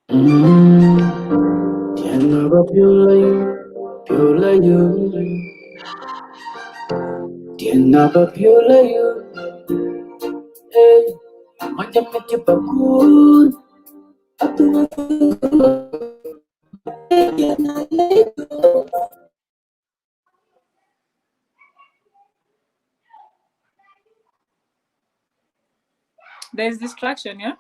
Tiyanaba pure you. Tiyanaba pure you. Hey, macam macam bakun. There's distraction, yeah?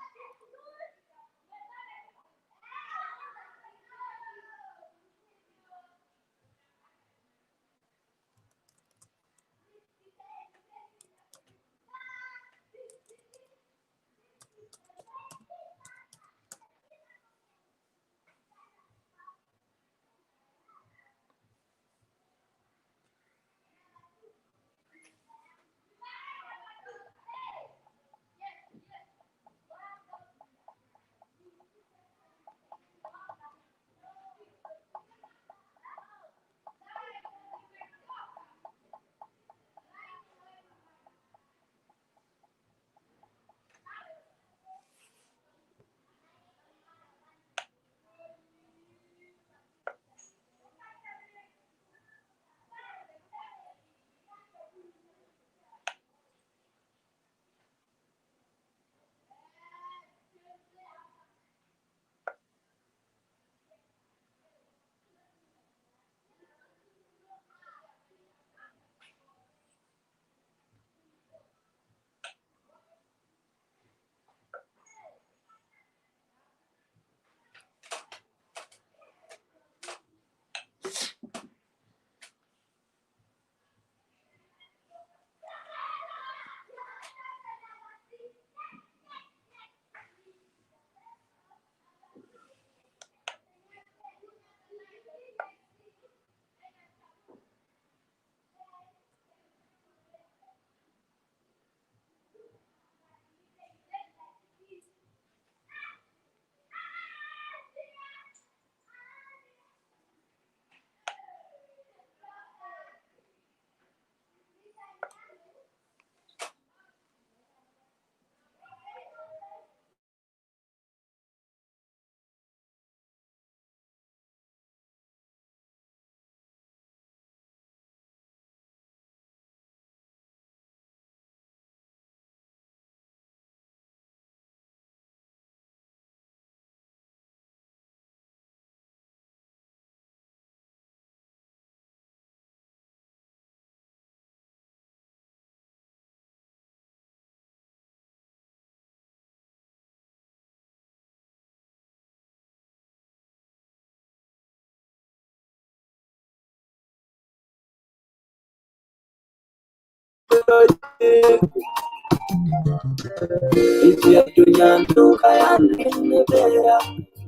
If you're doing no kayan in the bear,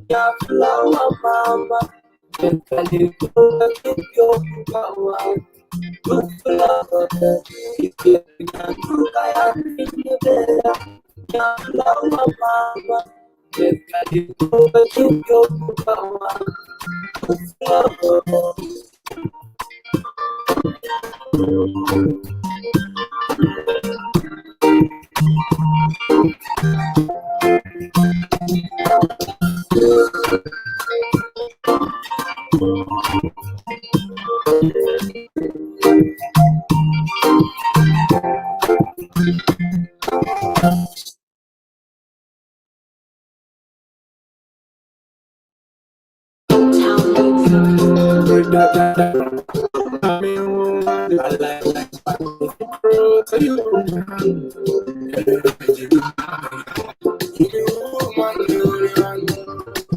ya flower mama. Can you go keep your power? Look flower. If you're doing no kayan in the bear, ya flower mama. Can you go keep your power? Look flower.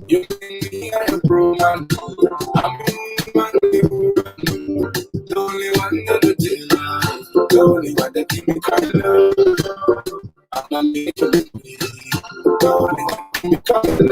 You think me a pro man? I'm the only one that the jail, the only one that keep me coming. I'm a make you make me. The only one that keep me coming.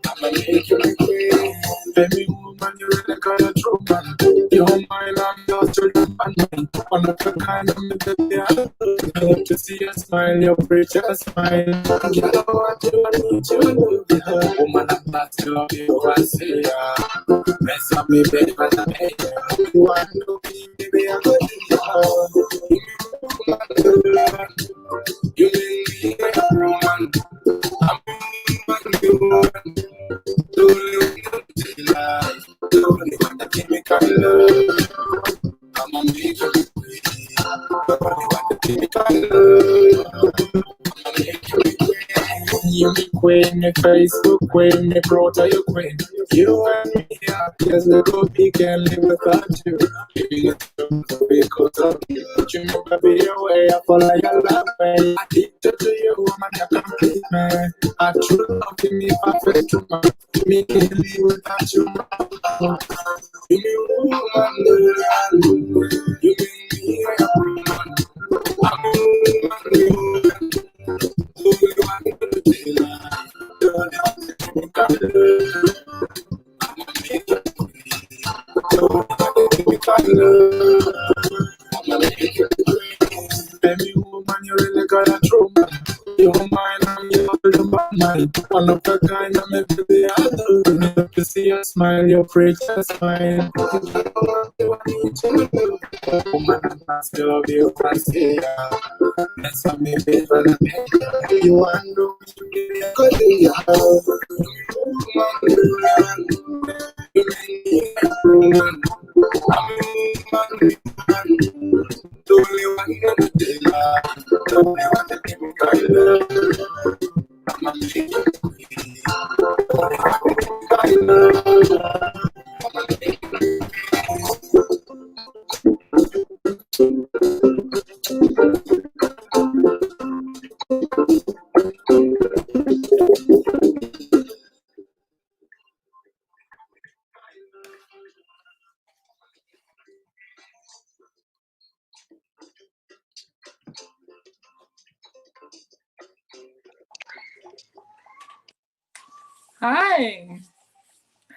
I'm a make you make me. Baby woman, you're the kind of true man. You're mine, I'm your children, and one of a kind of me that they are. I love to see your smile, your precious smile. You know what you need to do. Woman, I'm not to love you, I say, mess up me, baby, but I pay you. You want to be, baby, I'm going to you make me a woman. I'm you. You me queen, me Facebook queen, me proud of your queen. You and me happy as we go, we can live without you. Living because of you. You never be away, I follow your love way. Addicted to you, I'm a complete man. I true love in me, perfect to man. Me can't live without you, man. You woman, you make me a woman. I'm a woman, you want to be like. Don't have to come I'm a make you don't have to come I'm a make you baby woman, you really got a true man. You mine and you hold my mind. One of the kind of me baby I do. To see your smile, your precious smile. You need to do. Woman, I still love you, fancy. That's what me favorite. You want to be a good woman. The only one in the daylight. The only one that give me kind love. I'm a make you free. The only one that give me kind love. I'm a make you Hi.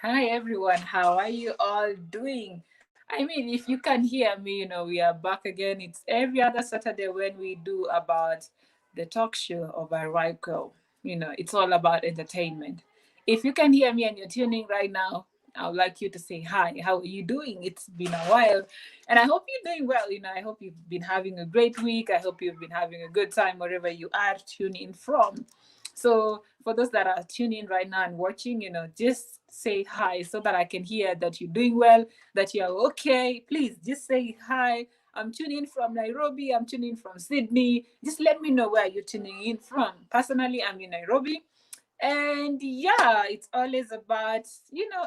Hi, everyone. How are you all doing? I mean, if you can hear me, we are back again. It's every other Saturday when we do about the talk show of Arrival. It's all about entertainment. If you can hear me and you're tuning right now, I would like you to say hi. How are you doing? It's been a while. And I hope you're doing well. I hope you've been having a great week. I hope you've been having a good time wherever you are tuning from. So for those that are tuning right now and watching, just say hi so that I can hear that you're doing well, that you're okay. Please just say hi. I'm tuning from Nairobi. I'm tuning from Sydney. Just let me know where you're tuning in from. Personally, I'm in Nairobi. And yeah, it's always about,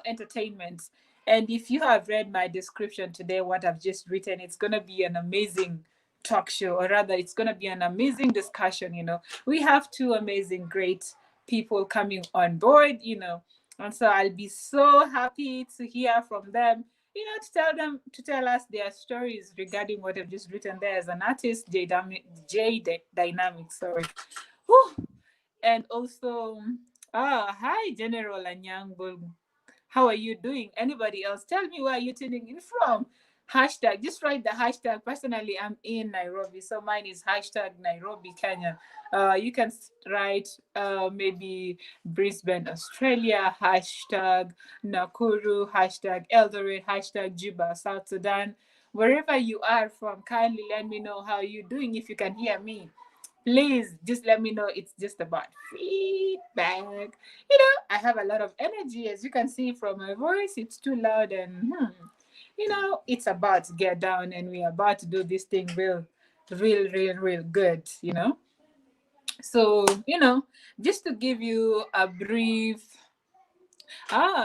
entertainment. And if you have read my description today, what I've just written, it's going to be an amazing talk show, or rather, it's going to be an amazing discussion. We have two amazing, great people coming on board, and so I'll be so happy to hear from them, to tell us their stories regarding what I've just written there as an artist, Dynamic, sorry. Whew. And also, hi, General Anyango. How are you doing? Anybody else? Tell me where you're tuning in from. Hashtag, just write the hashtag. Personally, I'm in Nairobi, so mine is hashtag Nairobi, Kenya. You can write maybe Brisbane, Australia, hashtag Nakuru, hashtag Eldoret, hashtag Juba, South Sudan. Wherever you are from, kindly let me know how you're doing if you can hear me. Please just let me know. It's just about feedback. I have a lot of energy, as you can see from my voice. It's too loud, and it's about to get down, and we're about to do this thing real good. So just to give you a brief.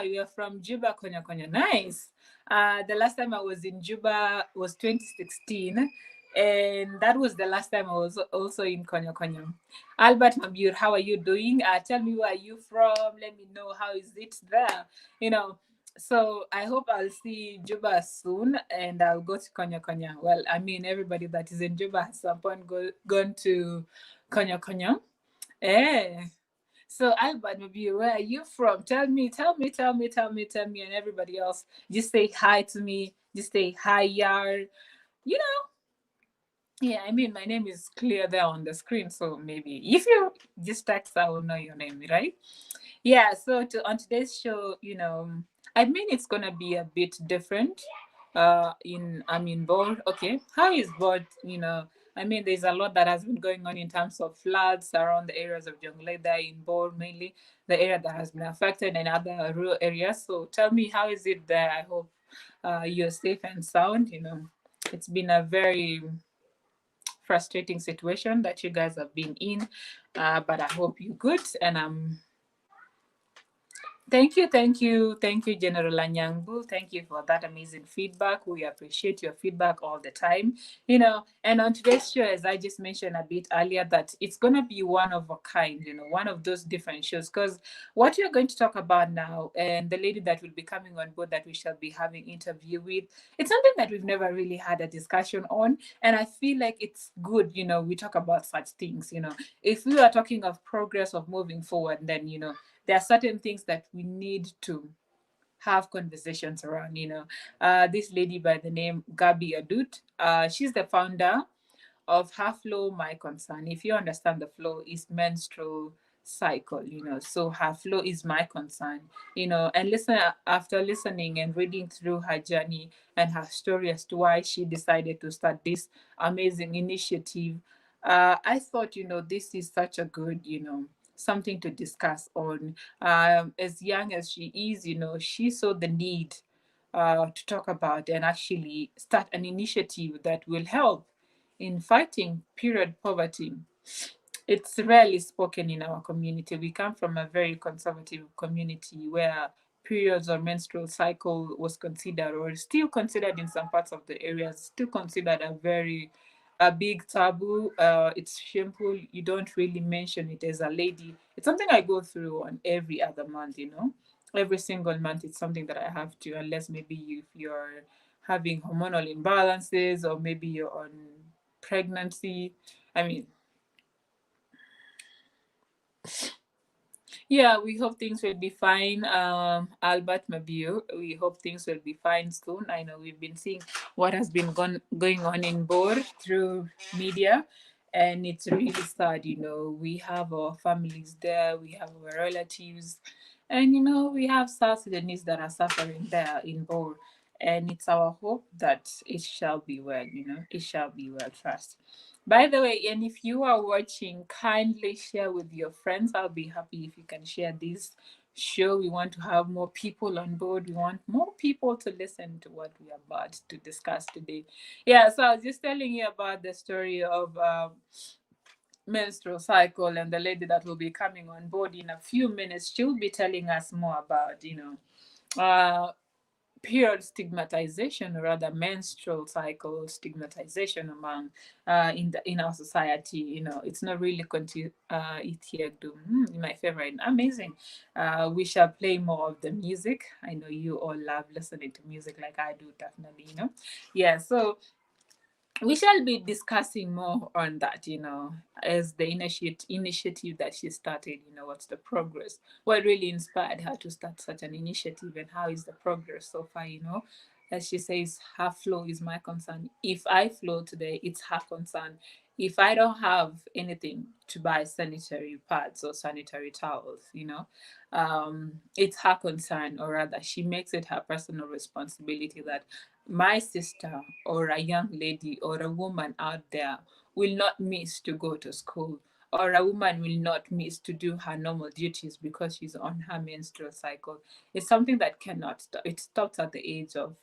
You're from Juba, Konya Konya. Nice. The last time I was in Juba was 2016. And that was the last time I was also in Konya Konya. Albert Mabur, how are you doing? Tell me where you from. Let me know how is it there. You know, so I hope I'll see Juba soon and I'll go to Konya Konya. Well, I mean, everybody that is in Juba at some point gone to Konya Konya. Eh. So Albert, maybe where are you from? Tell me, and everybody else. Just say hi to me. Just say hi, yar. You know, yeah. I mean, my name is clear there on the screen, so maybe if you just text, I will know your name, right? Yeah, so on today's show, I mean it's gonna be a bit different. I'm in board. Okay, how is board? I mean there's a lot that has been going on in terms of floods around the areas of Jongleda in board, mainly the area that has been affected and other rural areas. So tell me, how is it there? I hope you're safe and sound. It's been a very frustrating situation that you guys have been in. But I hope you're good, and thank you, General Anyangbu. Thank you for that amazing feedback. We appreciate your feedback all the time. And on today's show, as I just mentioned a bit earlier, that it's gonna be one of a kind, one of those different shows. Because what we're going to talk about now, and the lady that will be coming on board that we shall be having interview with, it's something that we've never really had a discussion on, and I feel like it's good. We talk about such things. If we are talking of progress of moving forward, then there are certain things that we need to have conversations around. This lady by the name Gabi Adut, she's the founder of her flow, my concern. If you understand, the flow is menstrual cycle. So her flow is my concern. And after listening and reading through her journey and her story as to why she decided to start this amazing initiative, I thought, this is such a good, something to discuss on. As young as she is, she saw the need to talk about and actually start an initiative that will help in fighting period poverty. It's rarely spoken in our community. We come from a very conservative community where periods or menstrual cycle was considered, or still considered in some parts of the areas, still considered a big taboo. It's shameful. You don't really mention it as a lady. It's something I go through on every other month. Every single month it's something that I have to, unless maybe if you're having hormonal imbalances, or maybe you're on pregnancy. I mean, yeah, we hope things will be fine. Albert Mabio, we hope things will be fine soon. I know we've been seeing what has been going on in Bor through media, and it's really sad. We have our families there, we have our relatives, and we have South Sudanese that are suffering there in Bor. And it's our hope that it shall be well. It shall be well. Trust. By the way, and if you are watching, kindly share with your friends. I'll be happy if you can share this show. We want to have more people on board. We want more people to listen to what we are about to discuss today. Yeah, so I was just telling you about the story of menstrual cycle, and the lady that will be coming on board in a few minutes. She'll be telling us more about, uh, period stigmatization, or rather menstrual cycle stigmatization among in our society. It's not really it here do my favorite. Amazing. We shall play more of the music. I know you all love listening to music like I do, definitely. Yeah, so we shall be discussing more on that, as the initiative that she started. What's the progress? What really inspired her to start such an initiative, and how is the progress so far? As she says, her flow is my concern. If I flow today, it's her concern. If I don't have anything to buy sanitary pads or sanitary towels, it's her concern, or rather, she makes it her personal responsibility that my sister, or a young lady, or a woman out there will not miss to go to school, or a woman will not miss to do her normal duties because she's on her menstrual cycle. It's something that cannot stop. It stops at the age of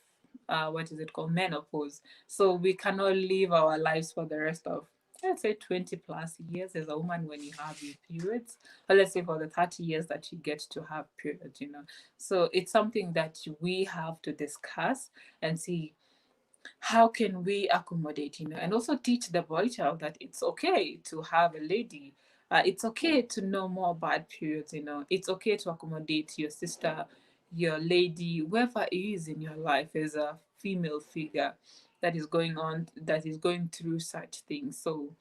what is it called, menopause. So we cannot live our lives for the rest of, let's say, 20 plus years as a woman when you have your periods, or let's say for the 30 years that you get to have periods. So it's something that we have to discuss and see how can we accommodate, and also teach the boy child that it's okay to have a lady. It's okay to know more about periods. It's okay to accommodate your sister, your lady, whoever is in your life as a female figure that is going through such things. So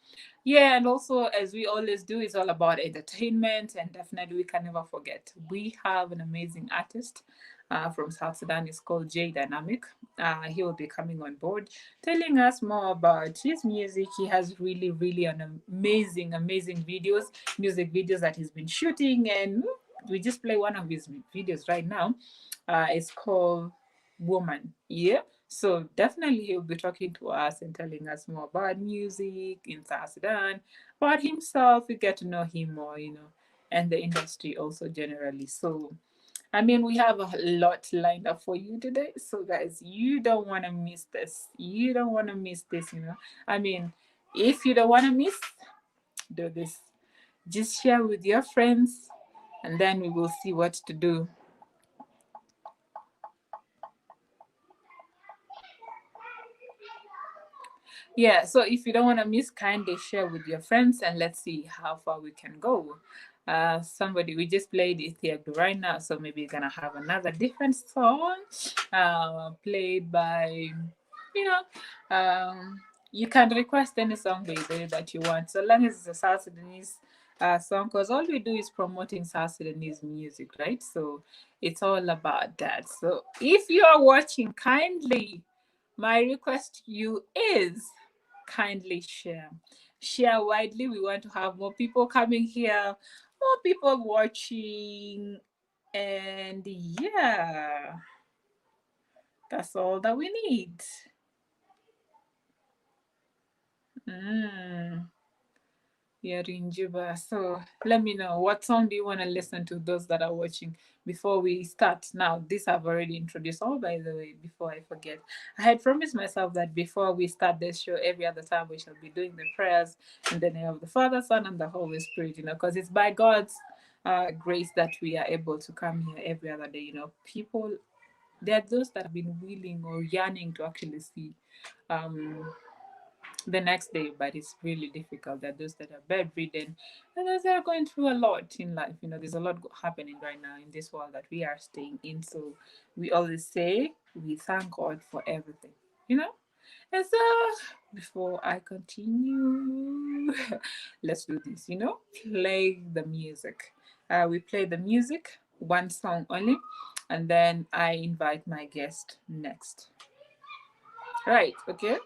yeah, and also, as we always do, it's all about entertainment, and definitely we can never forget we have an amazing artist from South Sudan. It's called J Dynamic. He will be coming on board, telling us more about his music. He has really, really an amazing music videos that he's been shooting, and we just play one of his videos right now. It's called Woman. Yeah. So definitely he'll be talking to us and telling us more about music in South Sudan, about himself. We get to know him more, and the industry also generally. So I mean, we have a lot lined up for you today. So, guys, you don't want to miss this. You don't want to miss this. I mean, If you don't want to miss, do this. Just share with your friends, and then we will see what to do. Yeah, so if you don't want to miss, kindly share with your friends and let's see how far we can go. Somebody, we just played Ethiopia right now, so maybe you're gonna have another different song played by, you know, you can request any song baby that you want, so long as it's a South Sudanese song, because all we do is promoting South Sudanese music, right? So it's all about that. So if you are watching, kindly, my request to you is kindly share. Share widely. We want to have more people coming here, more people watching. And yeah, that's all that we need. Mm. Yeah, Rinjuba. So let me know, what song do you want to listen to, those that are watching, before we start. Now, this I've already introduced. Oh, by the way, before I forget, I had promised myself that before we start this show, every other time we shall be doing the prayers in the name of the Father, Son, and the Holy Spirit, because it's by God's grace that we are able to come here every other day. People, there are those that have been willing or yearning to actually see um the next day, but it's really difficult. There are those that are bedridden and those that are going through a lot in life. There's a lot happening right now in this world that we are staying in. So we always say we thank God for everything, you know? And so before I continue, let's do this, play the music. We play the music, one song only, and then I invite my guest next. Right, okay?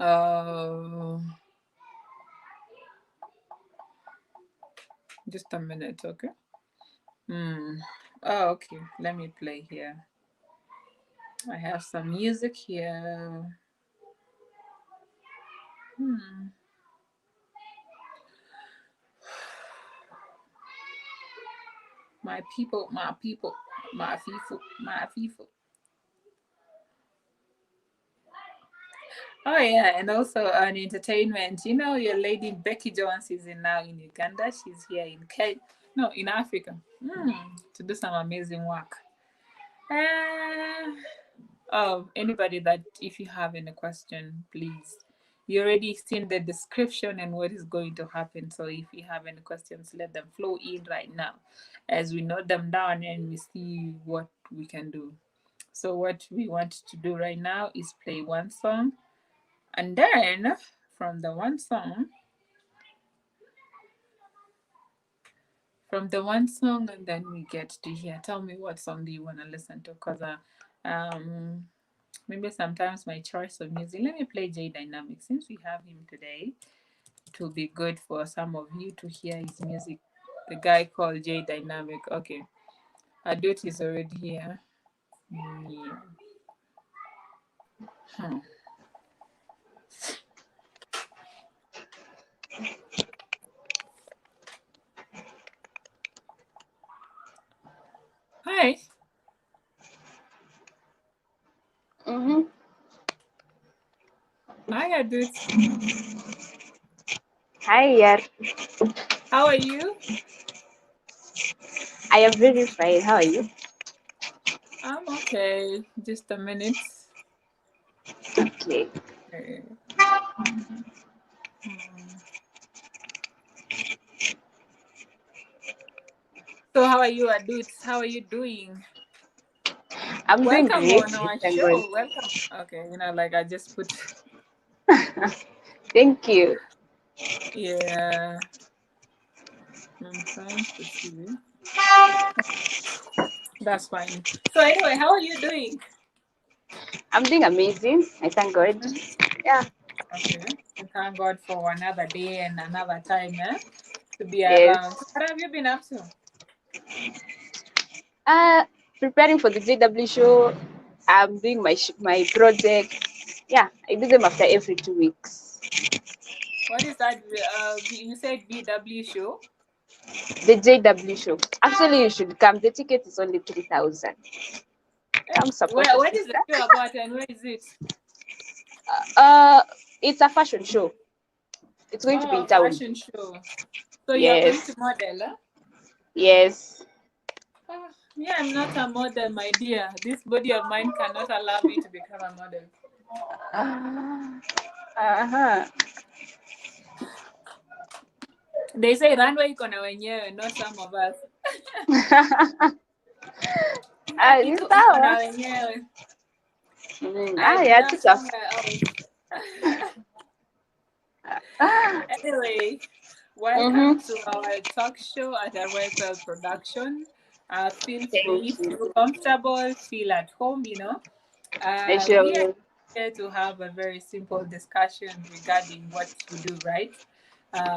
Uh, just a minute, okay? Hmm. Oh, okay. Let me play here. I have some music here. Hmm. My people, my people, my people, my people. Oh yeah, and also on entertainment, your lady Becky Jones is now in Uganda. She's here in no, in Africa, to do some amazing work. Uh, anybody that, if you have any question, please. You already seen the description and what is going to happen. So if you have any questions, let them flow in right now as we note them down and we see what we can do. So what we want to do right now is play one song, and then from the one song, and then we get to hear. Tell me, what song do you want to listen to? Because maybe sometimes my choice of music. Let me play J Dynamic since we have him today. It will be good for some of you to hear his music. The guy called J Dynamic. Okay, Adut is already here. Yeah. Hmm. Hi. Mm-hmm. Hi, Adut. Hi, Yar. How are you? I am very fine. How are you? I'm okay. Just a minute. Okay. Okay. Hmm. So, how are you, Adut? How are you doing? I'm doing Welcome great. on our Thank God. show. Welcome. Okay, like I just put, Thank you. yeah, I'm trying to see. That's fine. So, anyway, how are you doing? I'm doing amazing. I thank God. Mhm. Yeah. Okay. We thank God for another day and another time, to be around. So, Yes. what have you been up to? Uh, Preparing for the JW show. I'm doing my project. Yeah, I do them after every 2 weeks. What is that? You said VW show? The JW show. Actually, you should come. The ticket is only 3,000. Eh, Come support Where, a what is the sister. show about and where is it? Uh, it's a fashion show. It's going to be Oh, in town. fashion show. So you're going to Yes. model, huh? Yes. Oh, me, I'm not a model, my dear. This body of mine cannot allow me to become a model. Ah, uh-huh. They say runway iko na wenyewe, not some of us. Kila Ni kitu iko na sawa. wenyewe. I Haya, belong somewhere else. Anyway, mm-hmm. welcome to our talk show at Arwepel Production. Feel free, Thank you. feel comfortable, feel at home, I We are shall. here to have a very simple discussion regarding what we do, right?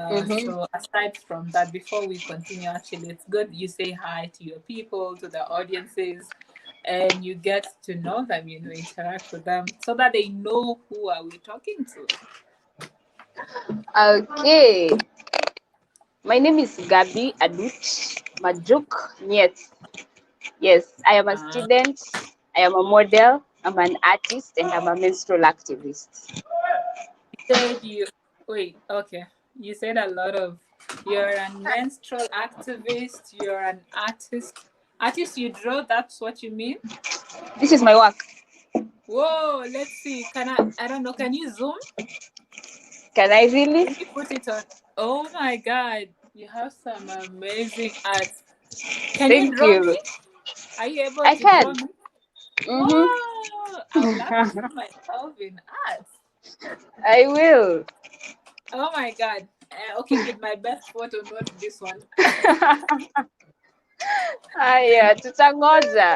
Mm-hmm. So aside from that, before we continue, actually, it's good you say hi to your people, to the audiences, and you get to know them, interact with them so that they know who are we talking to. Okay. My name is Gabi Adut Majuk Niet. Yes, I am a Uh, student, I am a model, I'm an artist, and I'm a menstrual activist. you said you wait, okay. You said a lot of you're a menstrual activist, you're an artist. Artist you draw, that's what you mean? This is my work. Whoa, let's see. I don't know, can you zoom? Can I really? Can you put it on? Oh my god, you have some amazing art. Can you Thank draw me? you. Are you able I to draw can. me? Mm-hmm. Whoa! I would love to see myself in art. I will. Oh my god. Okay, with my best photo, not this one. Haya, tutangoja.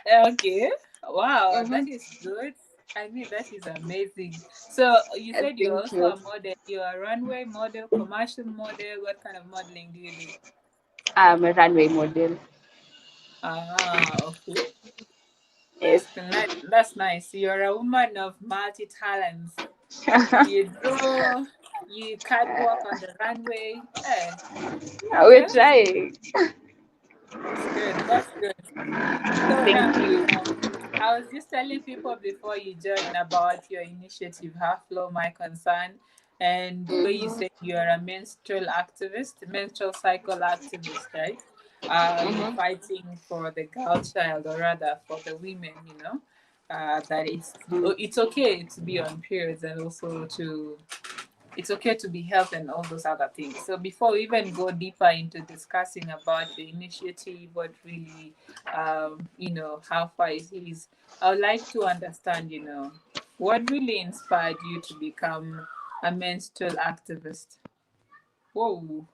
Okay. Wow, Mm-hmm. that is good. I mean, that is amazing. So you said you're Thank also you. a model. You're a runway model, commercial model. What kind of modeling do you do? I'm a runway model. Ah, okay. Yes. That's nice. You're a woman of multi talents. You draw, you catwalk on the runway. We're Okay, trying. that's good. That's good. So Thank you. I was just telling people before you join about your initiative, Half Flow My Concern, and where you Mm-hmm. say you're a menstrual activist, menstrual cycle activist, right? You're Mm-hmm. fighting for the girl child, or rather for the women, that it's okay to be on periods, and also to it's okay to be healthy and all those other things. So before we even go deeper into discussing about the initiative, what really, how far it is, I would like to understand, what really inspired you to become a menstrual activist. Whoa,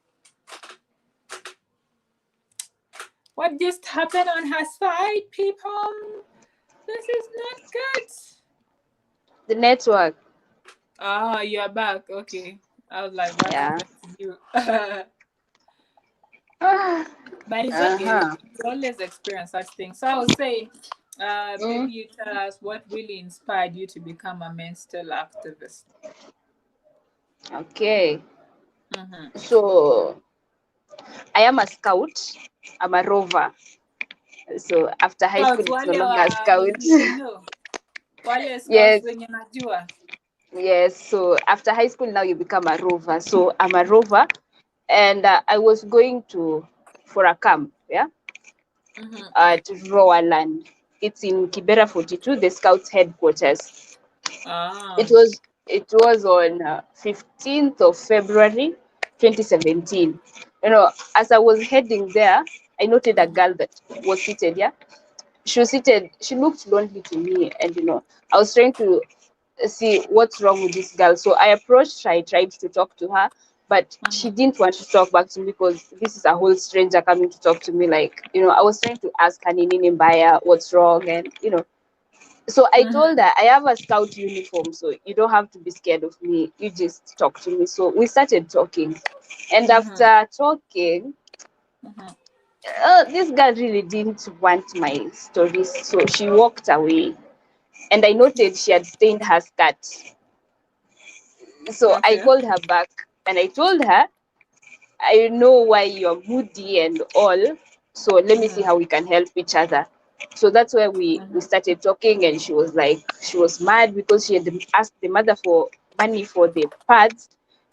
what just happened on her side, people? This is not good. The network. Ah, you're back. Okay. I was like, what Yeah. happened to you? Uh-huh. But it's okay. We always experience such things. So I was saying, Mm, maybe you tell us what really inspired you to become a menstrual activist. okay. Mm-hmm. So I am a scout. I'm a rover. So after high school, Scouts it's no wale longer a wa scout. wale scouts Yes. wenye najua. Yes. So after high school, now you become a rover. So I'm a rover, and I was going to for a camp. Yeah. Mm-hmm. At Rowaland. It's in Kibera 42, the scouts headquarters. It Ah. was it was on 15th of February 2017. As I was heading there, I noted a girl that was seated. Yeah, she was seated. She looked lonely to me, and I was trying to see what's wrong with this girl. So I approached her. I tried to talk to her, but she Mm-hmm. didn't want to talk back to me because this is a whole stranger coming to talk to me. Like, I was trying to ask her, Nini Mbaya, what's wrong, and so I told Mm-hmm. her, I have a scout uniform, so you don't have to be scared of me. You just talk to me. So we started talking. And Mm-hmm. after talking, Mm-hmm. this girl really didn't want my stories. So she walked away. And I noted she had stained her skirt. So I Okay. called her back and I told her, I know why you're moody and all. So let me see Mm-hmm. how we can help each other. So that's where we started talking, and she was mad because she had asked the mother for money for the pads,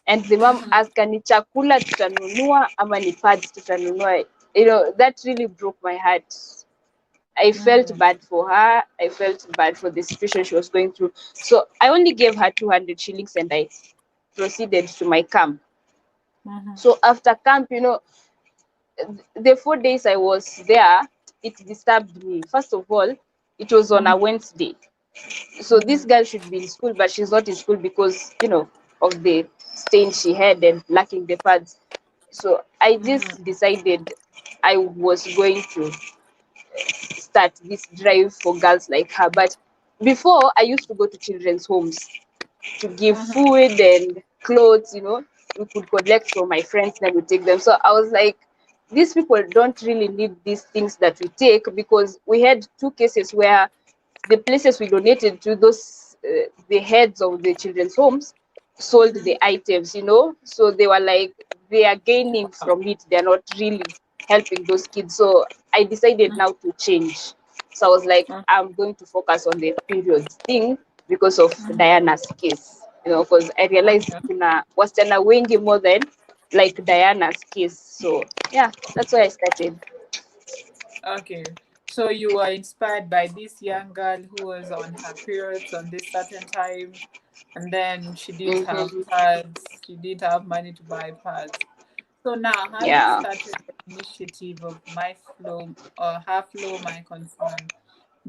and the mom asked, ni chakula tutanunua ama ni pads tutanunua. You know, that really broke my heart. I felt bad for her. I felt bad for the situation she was going through. So I only gave her 200 shillings and I proceeded to my camp. So after camp, you know, the 4 days I was there, it disturbed me. First of all, it was on a Wednesday. So this girl should be in school, but she's not in school because, you know, of the stain she had and lacking the pads. So I just decided I was going to start this drive for girls like her. But before, I used to go to children's homes to give food and clothes, you know, we could collect from my friends, then we take them. So I was like, these people don't really need these things that we take, because we had two cases where the places we donated to, those the heads of the children's homes sold the items, you know, so they were like, they are gaining from it, they're not really helping those kids. So I decided now to change. So I was like, I'm going to focus on the periods thing because of Diana's case, you know, because I realized kuna wasichana wengi more than like Diana's case. So yeah, that's why I started. Okay. So you were inspired by this young girl who was on her periods on this certain time, and then she didn't have Mm-hmm. pads, she didn't have money to buy pads. So now, having Yeah. started the initiative of My Flow or Her Flow, My Concern,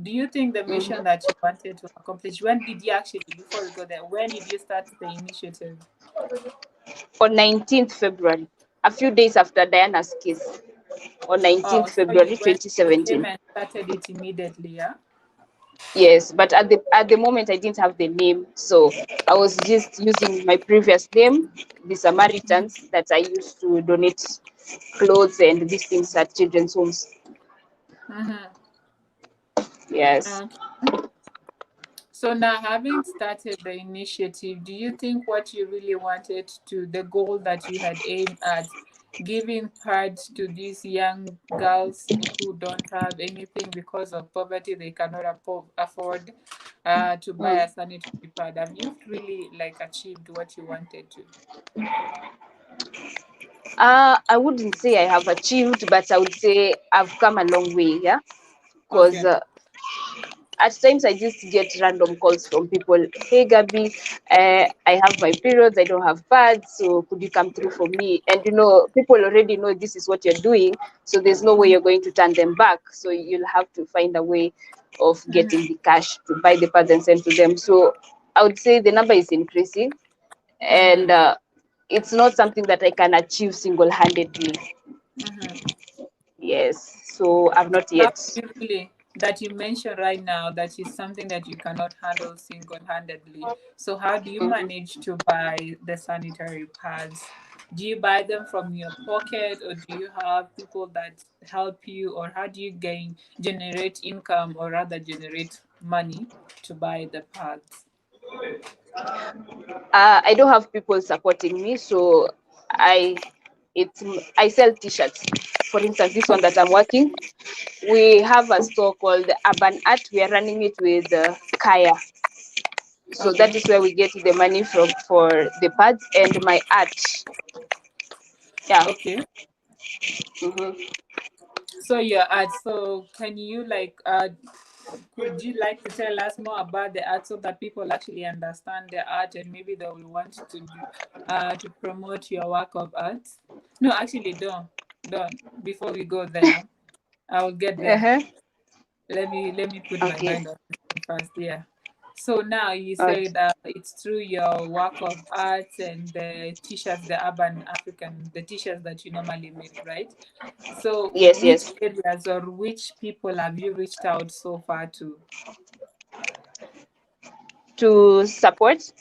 do you think the Mm-hmm. mission that you wanted to accomplish, when did you actually, before we go there, when did you start the initiative? On 19th February, a few days after Diana's case, on Oh, 19th so you February went, you came 2017. and started it immediately, yeah? Yes, but at the moment I didn't have the name, so I was just using my previous name, the Samaritans, that I used to donate clothes and these things at children's homes. Mm-hmm. Yes. Okay. So now, having started the initiative, do you think what you really wanted to, the goal that you had aimed at, giving part to these young girls who don't have anything because of poverty, they cannot afford to buy Mm. a sanitary pad, have you really like achieved what you wanted to? I wouldn't say I have achieved, but I would say I've come a long way. Yeah, because Okay. at times I just get random calls from people. Hey Gabi, I have my periods, I don't have pads, so could you come through for me? And you know, people already know this is what you're doing, so there's no way you're going to turn them back. So you'll have to find a way of getting the cash to buy the pads and send to them. So I would say the number is increasing, and it's not something that I can achieve single-handedly. Yes, so I've not How yet. do you really, that you mentioned right now, that is something that you cannot handle single-handedly? So how do you Mhm. manage to buy the sanitary pads? Do you buy them from your pocket, or do you have people that help you, or how do you generate income, or rather generate money to buy the pads? I don't have people supporting me, so I it's I sell t-shirts. For instance, this one that I'm working, we have a store called Urban Art. We are running it with Kaya, so that Okay. is where we get the money from for the pads and my art. Yeah. Okay. Mm-hmm. So your art. So can you like could you like to tell us more about the art so that people actually understand the art, and maybe they will want to do to promote your work of art? No, actually don't. Before we go there, I will get there. Uh-huh. Let me put my Okay. mind on this one first. Yeah. So now you Okay. said it's through your work of art and the t-shirts, the urban African, the t-shirts that you normally make, right? So Yes. which Yes. areas or which people have you reached out so far to? To support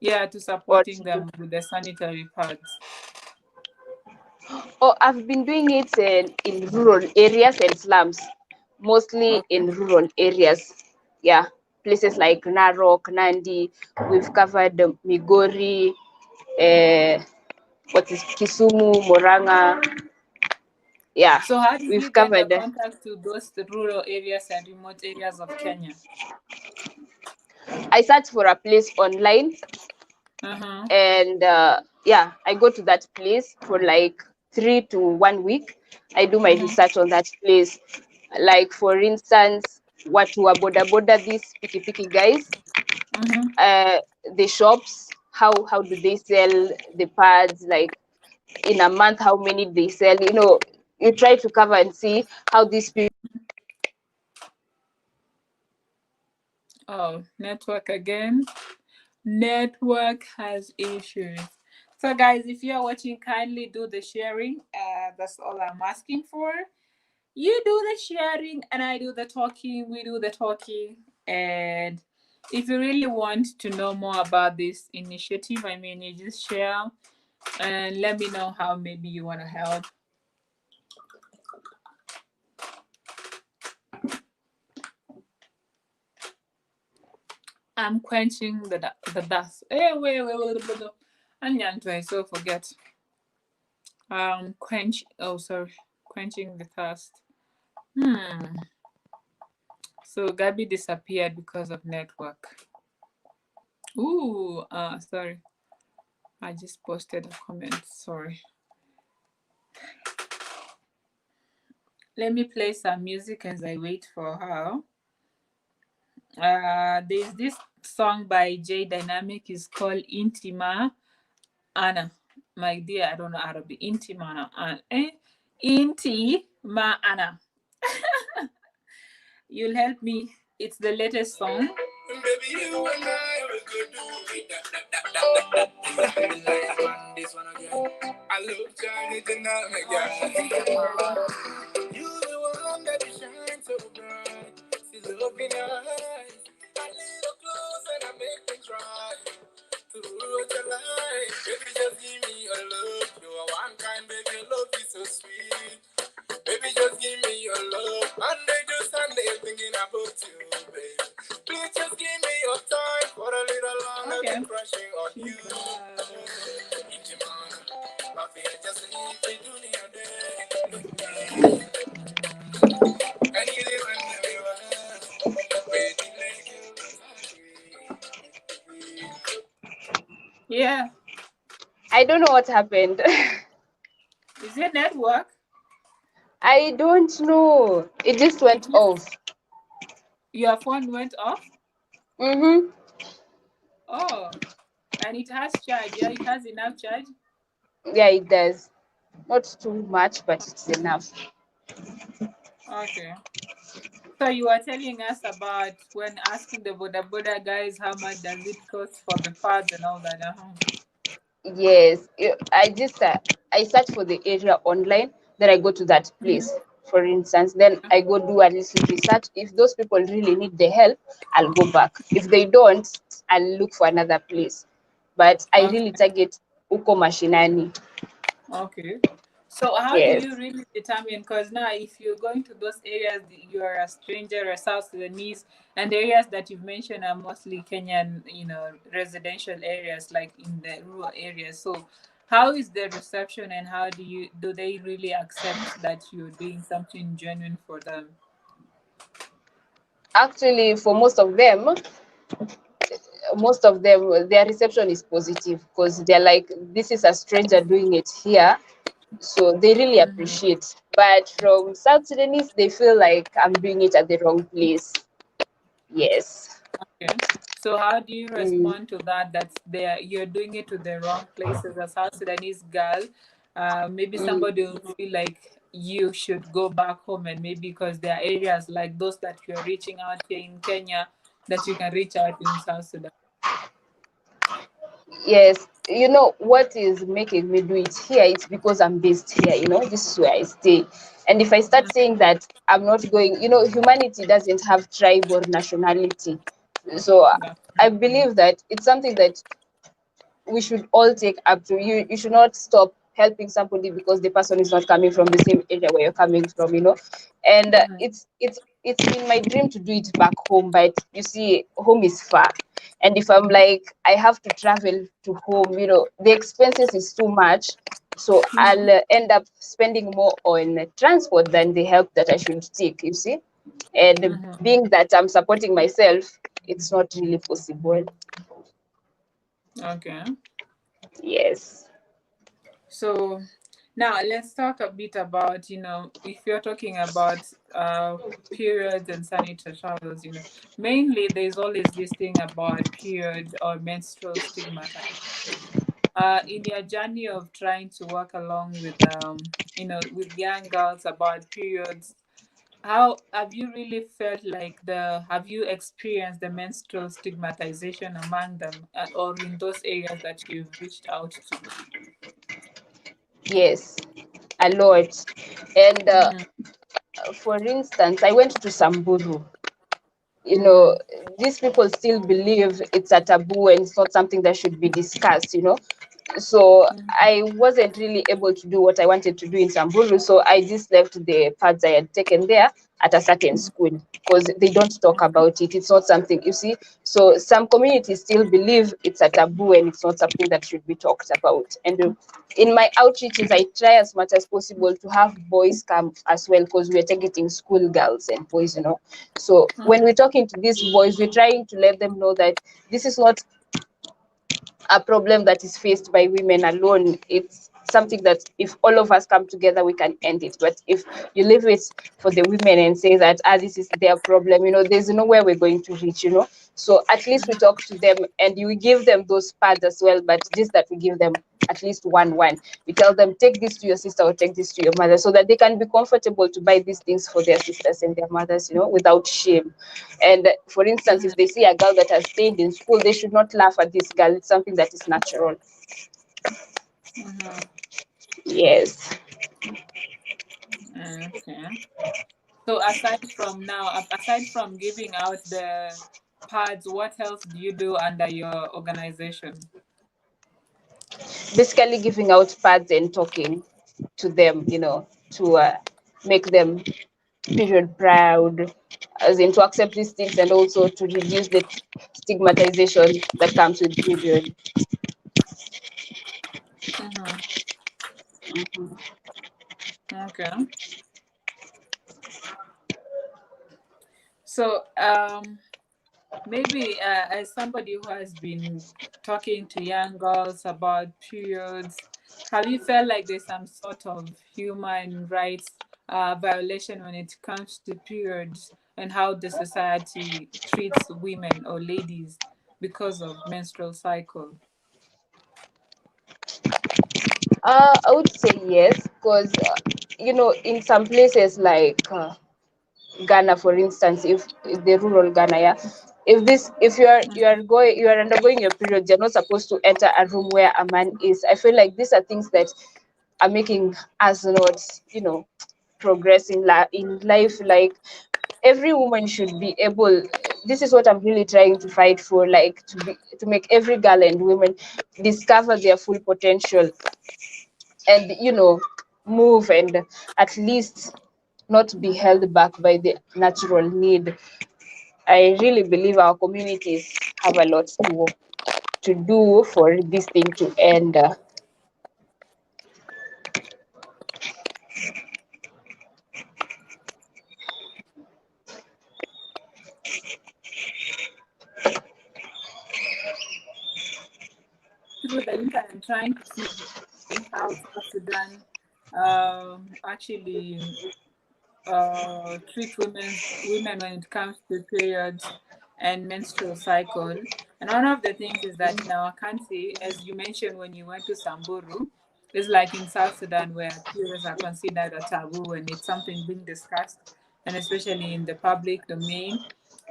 Yeah, to or supporting to do. them with the sanitary pads. Oh, I've been doing it in rural areas and slums, mostly Okay. in rural areas. Yeah, places like Narok, Nandi. We've covered Migori, what is Kisumu, Moranga. Yeah, So how did you we've get the covered. contact to those rural areas and remote areas of Kenya? I search for a place online, Uh-huh. and yeah, I go to that place for like 3 to 1 week. I do my Uh-huh. research on that place. Like for instance, what were boda these piki guys, Uh-huh. uh, the shops, how do they sell the pads, like in a month how many they sell, you try to cover and see how these people. Oh, network again. Network has issues. So, guys, if you're watching, kindly do the sharing. That's all I'm asking for. You do the sharing, and I do the talking. We do the talking. And if you really want to know more about this initiative, I mean, you just share and let me know how maybe you want to help. I'm quenching the dust. Wait. I so forget. Quenching the thirst. Hmm. So Gabi disappeared because of network. Ooh, sorry. I just posted a comment. Sorry. Let me play some music as I wait for her. There's this song by J Dynamic. It's called Intima Ana. My dear, I don't know Arabic. Intima Ana. Inti Ma Ana. You'll help me. It's the latest song. Baby, you and I we could do it. This one again. I love Johnny Dynamic, yeah. You the one that shines so bright. See love in your eyes. A little close and I make me try to ruin your life. Baby, just give me your love. You are one kind, baby. Your love is so sweet. Baby, just give me your love. Monday to Sunday, thinking about you, baby. Please just give me your time for a little longer. Okay. Been crushing on you. My feet just leave me doing your day. And you live in the river. Waiting like you. Yeah. I don't know what happened. Is it network? I don't know, it just It went just off. your phone went off? Mm-hmm. Oh, and it has charge. Yeah, it has enough charge. Yeah, it does. Not too much, but it's enough. Okay. So you were telling us about when asking the Boda guys how much does it cost for the pads and all that. Uh-huh. Yes, I search for the area online, then I go to that Mm-hmm. place. For instance, then I go do a little research. If those people really need the help, I'll go back. If they don't, I'll look for another place. But I really Okay. target uko mashinani. Okay. So how do Yes. you really determine? Because now, if you're going to those areas, you're a stranger, a South Sudanese, and the areas that you've mentioned are mostly Kenyan, residential areas, like in the rural areas. So, how is the reception, and how do they really accept that you're doing something genuine for them? Actually, for most of them, their reception is positive because they're like, this is a stranger doing it here. So they really Mm-hmm. appreciate. But from South Sudanese, they feel like I'm doing it at the wrong place. Yes. Okay. So how do you Mm, respond to that? That's there you're doing it to the wrong places. As South Sudanese girl, maybe mm. somebody will feel like you should go back home, and maybe because there are areas like those that you're reaching out here in Kenya that you can reach out in South Sudan. Yes. You know what is making me do it here? It's because I'm based here. This is where I stay. And if I start saying that I'm not going, humanity doesn't have tribe or nationality. So Yeah. I believe that it's something that we should all take up to. You should not stop helping somebody because the person is not coming from the same area where you're coming from. And it's been my dream to do it back home, but you see, home is far. And if I'm like, I have to travel to home, the expenses is too much. So I'll end up spending more on transport than the help that I should take, you see. And being that I'm supporting myself, it's not really possible. Okay. Yes. So now let's talk a bit about, if you're talking about periods and sanitary travels, mainly there's always this thing about period or menstrual stigmatization. In your journey of trying to work along with, with young girls about periods, how have you really felt like have you experienced the menstrual stigmatization among them, or in those areas that you've reached out to? Yes, a lot. And Mm-hmm. for instance, I went to Samburu. You know, Mm-hmm. these people still believe it's a taboo and it's not something that should be discussed, you know. So I wasn't really able to do what I wanted to do in Samburu. So I just left the paths I had taken there at a certain school because they don't talk about it. It's not something, you see. So some communities still believe it's a taboo and it's not something that should be talked about. And in my outreaches, I try as much as possible to have boys come as well because we're targeting school girls and boys, you know. So when we're talking to these boys, we're trying to let them know that this is not a problem that is faced by women alone. It's something that if all of us come together, we can end it. But if you leave it for the women and say that, this is their problem, you know, there's nowhere we're going to reach, you know. So at least we talk to them and you give them those pads as well, but just that we give them at least one. We tell them, take this to your sister or take this to your mother so that they can be comfortable to buy these things for their sisters and their mothers, you know, without shame. And for instance, if they see a girl that has stayed in school, they should not laugh at this girl. It's something that is natural. Mm-hmm. Yes. Okay. So aside from giving out the pads, what else do you do under your organization? Basically, giving out pads and talking to them, you know, to make them period proud, as in to accept these things and also to reduce the stigmatization that comes with period. Mm-hmm. Okay. So maybe as somebody who has been talking to young girls about periods, have you felt like there's some sort of human rights violation when it comes to periods and how the society treats women or ladies because of menstrual cycle? I would say yes, because you know, in some places like Ghana, for instance, if the rural Ghana, yeah, if you are undergoing your period, you're not supposed to enter a room where a man is. I feel like these are things that are making us not, you know, progress in life. Like every woman should be able. This is what I'm really trying to fight for, like to make every girl and women discover their full potential and you know move and at least not be held back by the natural need. I really believe our communities have a lot to do for this thing to end. Through the internet, I'm trying to see how South Sudan actually treat women when it comes to periods and menstrual cycle. And one of the things is that in our country, as you mentioned when you went to Samburu, it's like in South Sudan where periods are considered a taboo and it's something being discussed, and especially in the public domain.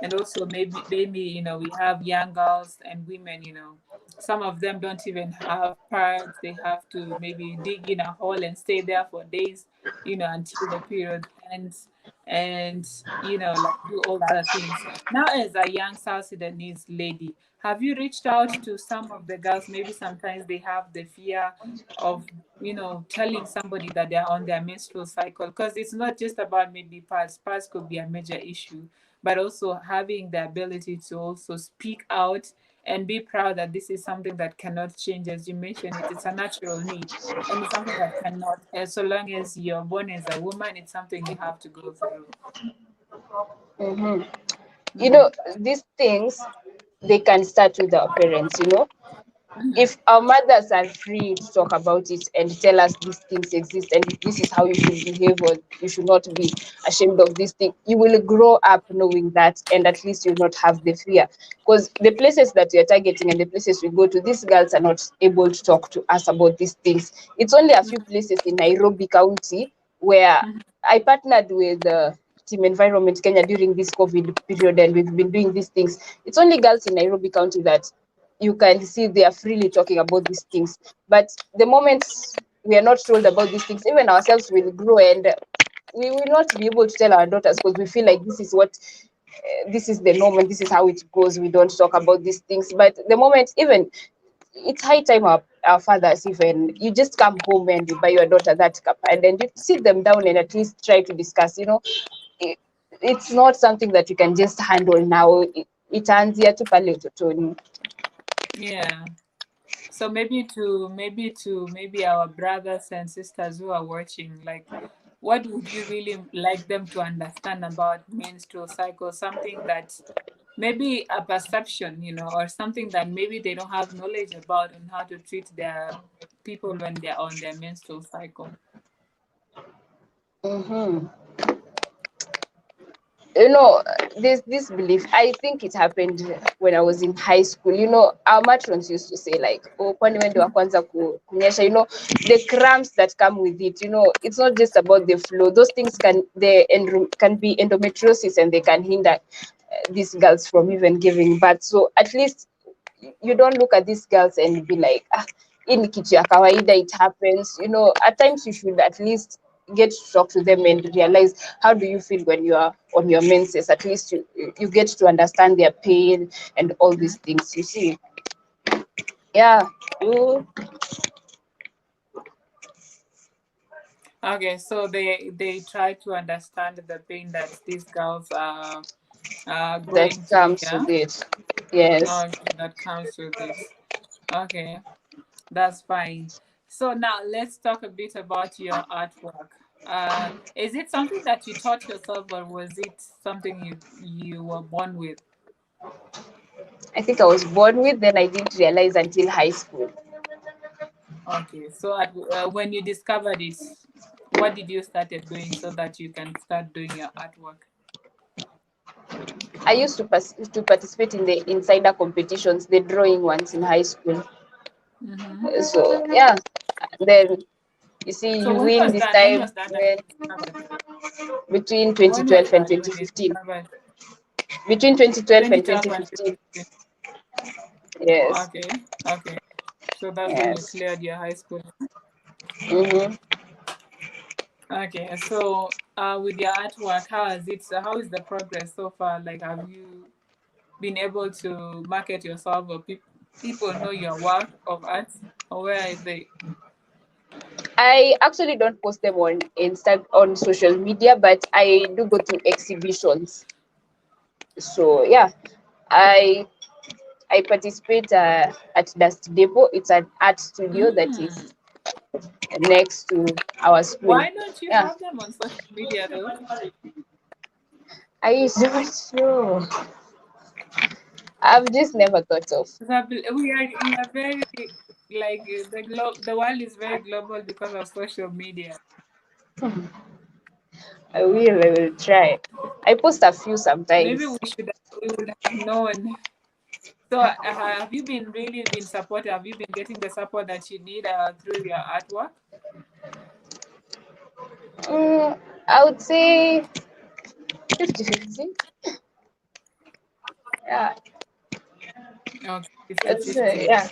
And also maybe we have young girls and women, some of them don't even have pads. They have to maybe dig in a hole and stay there for days, until the period ends, and like do all the other things. Now, as a young South Sudanese lady, have you reached out to some of the girls? Maybe sometimes they have the fear of telling somebody that they're on their menstrual cycle, because it's not just about maybe pads could be a major issue, but also having the ability to also speak out and be proud that this is something that cannot change. As you mentioned, it's a natural need, and it's something that cannot, so long as you're born as a woman, it's something you have to go through. Mm-hmm. You Mm-hmm. know, these things, they can start with our parents, you know. If our mothers are free to talk about it and tell us these things exist and this is how you should behave, or you should not be ashamed of this thing, you will grow up knowing that, and at least you'll not have the fear. Because the places that you're targeting and the places we go to, these girls are not able to talk to us about these things. It's only a few places in Nairobi County where Mm-hmm. I partnered with Team Environment Kenya during this COVID period, and we've been doing these things. It's only girls in Nairobi County that you can see they are freely talking about these things. But the moment we are not told about these things, even ourselves will grow, and we will not be able to tell our daughters because we feel like this is what this is the norm and this is how it goes. We don't talk about these things. But the moment, even it's high time our fathers, even you just come home and you buy your daughter that cup and then you sit them down and at least try to discuss, you know, it, it's not something that you can just handle now. Itaanzia tu pale utotoni. Yeah. So maybe our brothers and sisters who are watching, like, what would you really like them to understand about menstrual cycle? Something that maybe a perception, or something that maybe they don't have knowledge about on how to treat their people when they're on their menstrual cycle. Mm-hmm. You know, this belief, I think it happened when I was in high school. You know, our matrons used to say like, oh, kwani wewe ndio wa kwanza kunyesha, you know, the cramps that come with it. You know, it's not just about the flow. Those things can be endometriosis, and they can hinder these girls from even giving birth. So at least you don't look at these girls and be like, ah, hii ni kitu ya kawaida, it happens. You know, at times you should at least get to talk to them and realize how do you feel when you are on your menses. At least you get to understand their pain and all these things. You see, yeah. You, Okay, so they try to understand the pain that these girls are that going through, comes yeah? with it. Yes. Okay, that comes with it. Okay, that's fine. So now let's talk a bit about your artwork. Is it something that you taught yourself, or was it something you were born with? I think I was born with, then I didn't realize until high school. Okay, so when you discovered it, what did you started doing so that you can start doing your artwork? I used to participate in the insider competitions, the drawing ones in high school. Mm-hmm. So yeah, then you see, So you when win was this that? When time was that when you discovered? between When was 2012 and that when you 2015. discovered Between 2012 and 2012 and 2015. 2015? Yes. Okay, okay. So that's when you Yes. cleared your high school. Mm-hmm. Okay, so with your artwork, how is the progress so far? Like, have you been able to market yourself, or people know your work of art, or where are they? I actually don't post them on social media, but I do go to exhibitions. So yeah, I I participate at Dust Depot. It's an art studio that Mm. is next to our school. Why don't you Yeah, have them on social media though? I don't know. I've just never thought of. 'Cause we are very, like, the world is very global because of social media. I will try. I post a few Maybe sometimes. we would have known. So have you been really been supported? Have you been getting the support that you need through your artwork? I would say 50-50. Yeah, Okay, 50 I'd say, 50. yeah.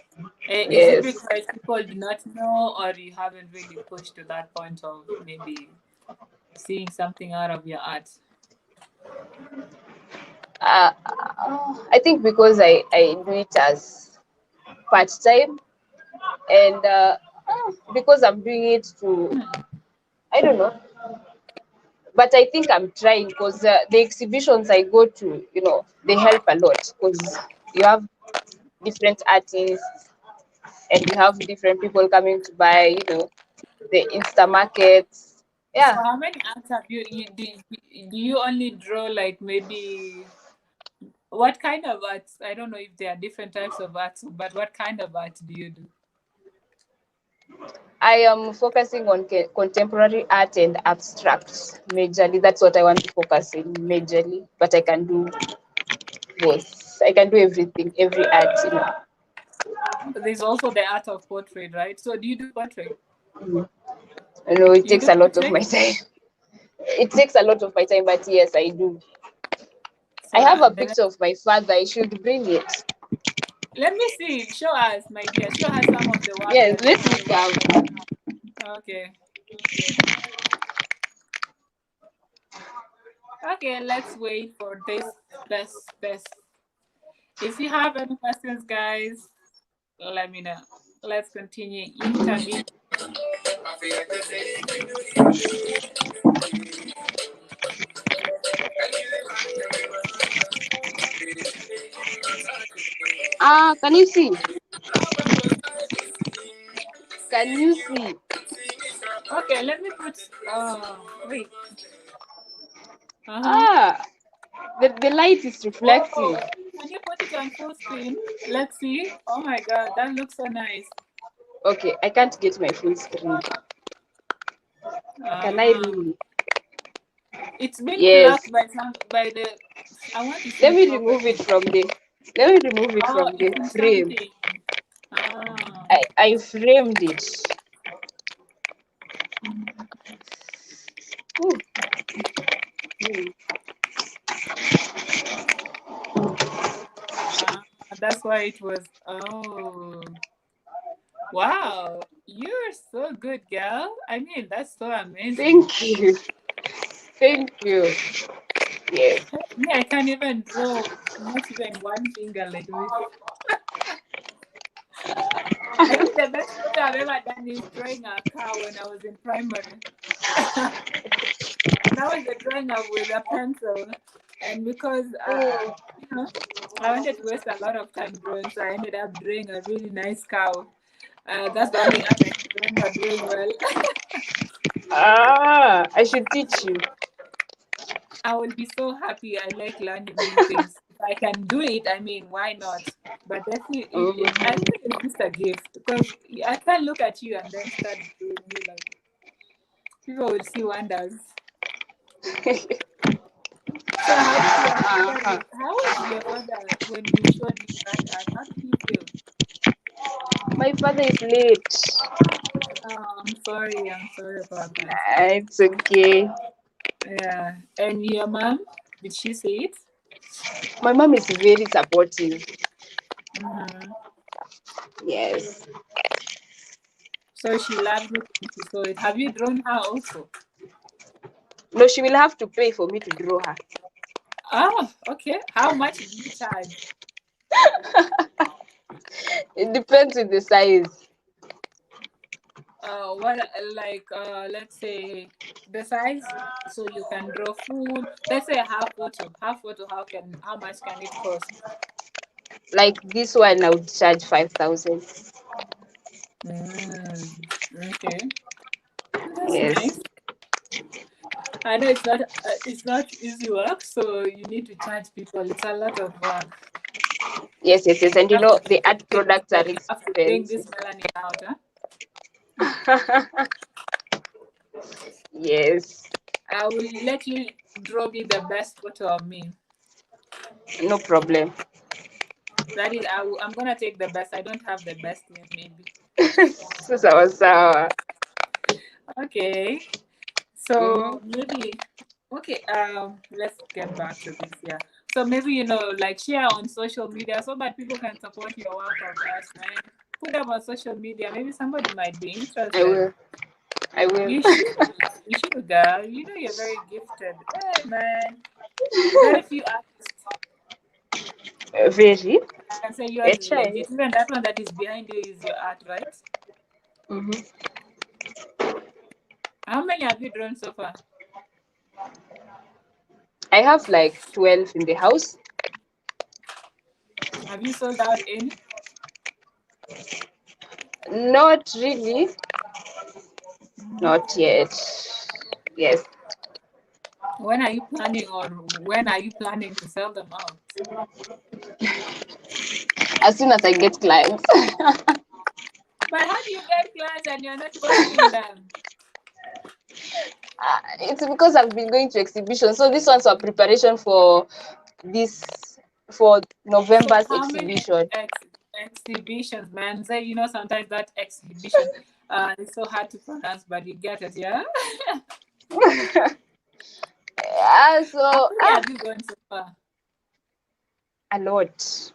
Is it Yes. because people do not know, or you haven't really pushed to that point of maybe seeing something out of your art? I think because I do it as part time, and because I'm doing it to, I don't know, but I think I'm trying because the exhibitions I go to, you know, they help a lot because you have different artists, and you have different people coming to buy, the Insta markets. So Yeah, how many arts have do you only draw like maybe what kind of arts? I don't know if there are different types of arts, but what kind of arts do you do? I am focusing on contemporary art and abstract majorly. That's what I want to focus in majorly, but I can do both. I can do everything, every art. There's also the art of portrait, right? So do you do portrait? Mm. It You takes do a lot of my portrait? time. It takes a lot of my time, but yes, I do. I So have a then picture of my father. I should bring it. let me see. Show us, my dear. Show us some of the work Yes, that you let me do. come. Okay. Okay, let's wait for this best. If you have any questions, guys, let me know. Let's continue interview. Can you see? Can you see? Okay, let me put wait. Uh-huh. Ah, the light is reflecting. Oh, can you put it on full screen? Let's see. Oh my god, that looks so nice. Okay, I can't get my full screen. Can I Uh, really? it's been Yes. blocked by the I want to Let see me it remove it properly. from the. Let me remove it Oh, from the it's in frame. something. Ah. I framed it. Ooh. Mm. Ah, that's why it was. Oh, wow. You're so good, girl. I mean, that's so amazing. Thank you. Thank you. Yes. Me, I can't even draw, not even one finger like this. I think the best photo I've ever done is drawing a cow when I was in primary. That was the drawing of with a pencil. And because, Mm. you know, I wanted to waste a lot of time drawing, so I ended up drawing a really nice cow. That's the only art I can remember doing well. I should teach you. I will be so happy. I like learning new things. If I can do it, I mean, why not? But definitely, I Mhm. think it's just a gift because I can't look at you and then start doing you like people will see wonders. So, how did your father? Uh-huh. How was your father when you showed him that art? How did he feel? My father is late. Oh, I'm sorry. I'm sorry about that. It's okay. Yeah. And your mom? Did she see it? My mom is very supportive. Mm-hmm. Yes. So she loved it when she saw it. Have you drawn her also? No, she will have to pay for me to draw her. Oh, okay. How much do you charge? It depends on the size. What like let's say the size so you can draw full. Let's say a half photo. Half photo. How much can it cost? Like this one, I would charge 5,000. Mm, okay, that's Yes. nice. I know it's not easy work, so you need to charge people. It's a lot of work. Yes, yes, yes. And You have to be the art products are dedicated. You have to bring expensive. this melanin out, huh? Yes. I will let you draw me the best photo of me. No problem. That is, I'm gonna take the best. I don't have the best yet, maybe. So sour, sour. Okay. Mm-hmm. So maybe okay, let's get back to this, yeah. So maybe like share on social media so that people can support your work of art, man. Put them on social media. Maybe somebody might be I interested. will. I will. You should. You should, girl. You know you're very gifted. Hey man. Very few artists Very. can say yours I is try. legit. Even that one that is behind you is your art, right? Mm-hmm. How many have you drawn so far? I have like 12 in the house. Have you sold out any? Not really. Not yet. Yes. When are you planning, or when are you planning to sell them out? As soon as I get clients. But how do you get clients and you're not posting them? It's because I've been going to exhibitions. So this one's a preparation for this for So November's how many exhibition. exhibitions, man? Say, sometimes that exhibition is so hard to pronounce, but you get it, yeah? How So many have you gone so far? a lot.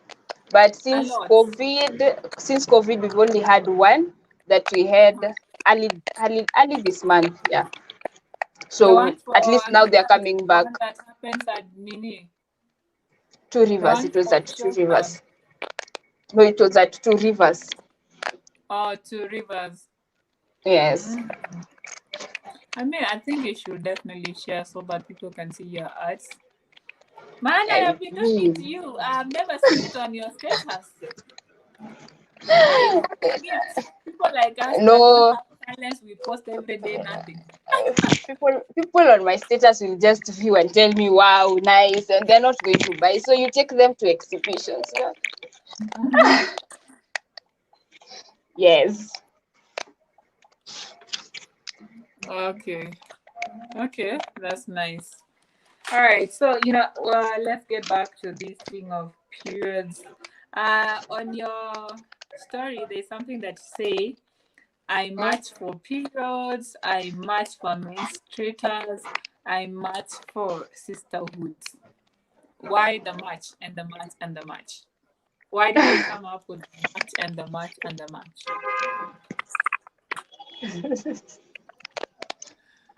But A since lot. COVID, we've only had one that we had early this month. Yeah. The So one for at least now they're the coming back. one that happens at Mini. Two The Rivers. one It was for at Two Showground. Rivers. No, it was at Two Rivers. Or Two Rivers. Yes. I mean, I think you should definitely share so that people can see your ads. Man, I I have been looking will. to you. I've never seen it on your status. Are you gift? People like us that don't No, have talents, we post every day, nothing. people on my status will just view and tell me, "Wow, nice," and they're not going to buy. So you take them to exhibitions. Yeah. Yes. Okay. Okay, that's nice. All right, so let's get back to this thing of periods. On your story, there's something that say, I Mm. match for periods, I match for menstruators, I match for sisterhood. Why the match and the match and the match? Why did they come up with the match and the match and the match?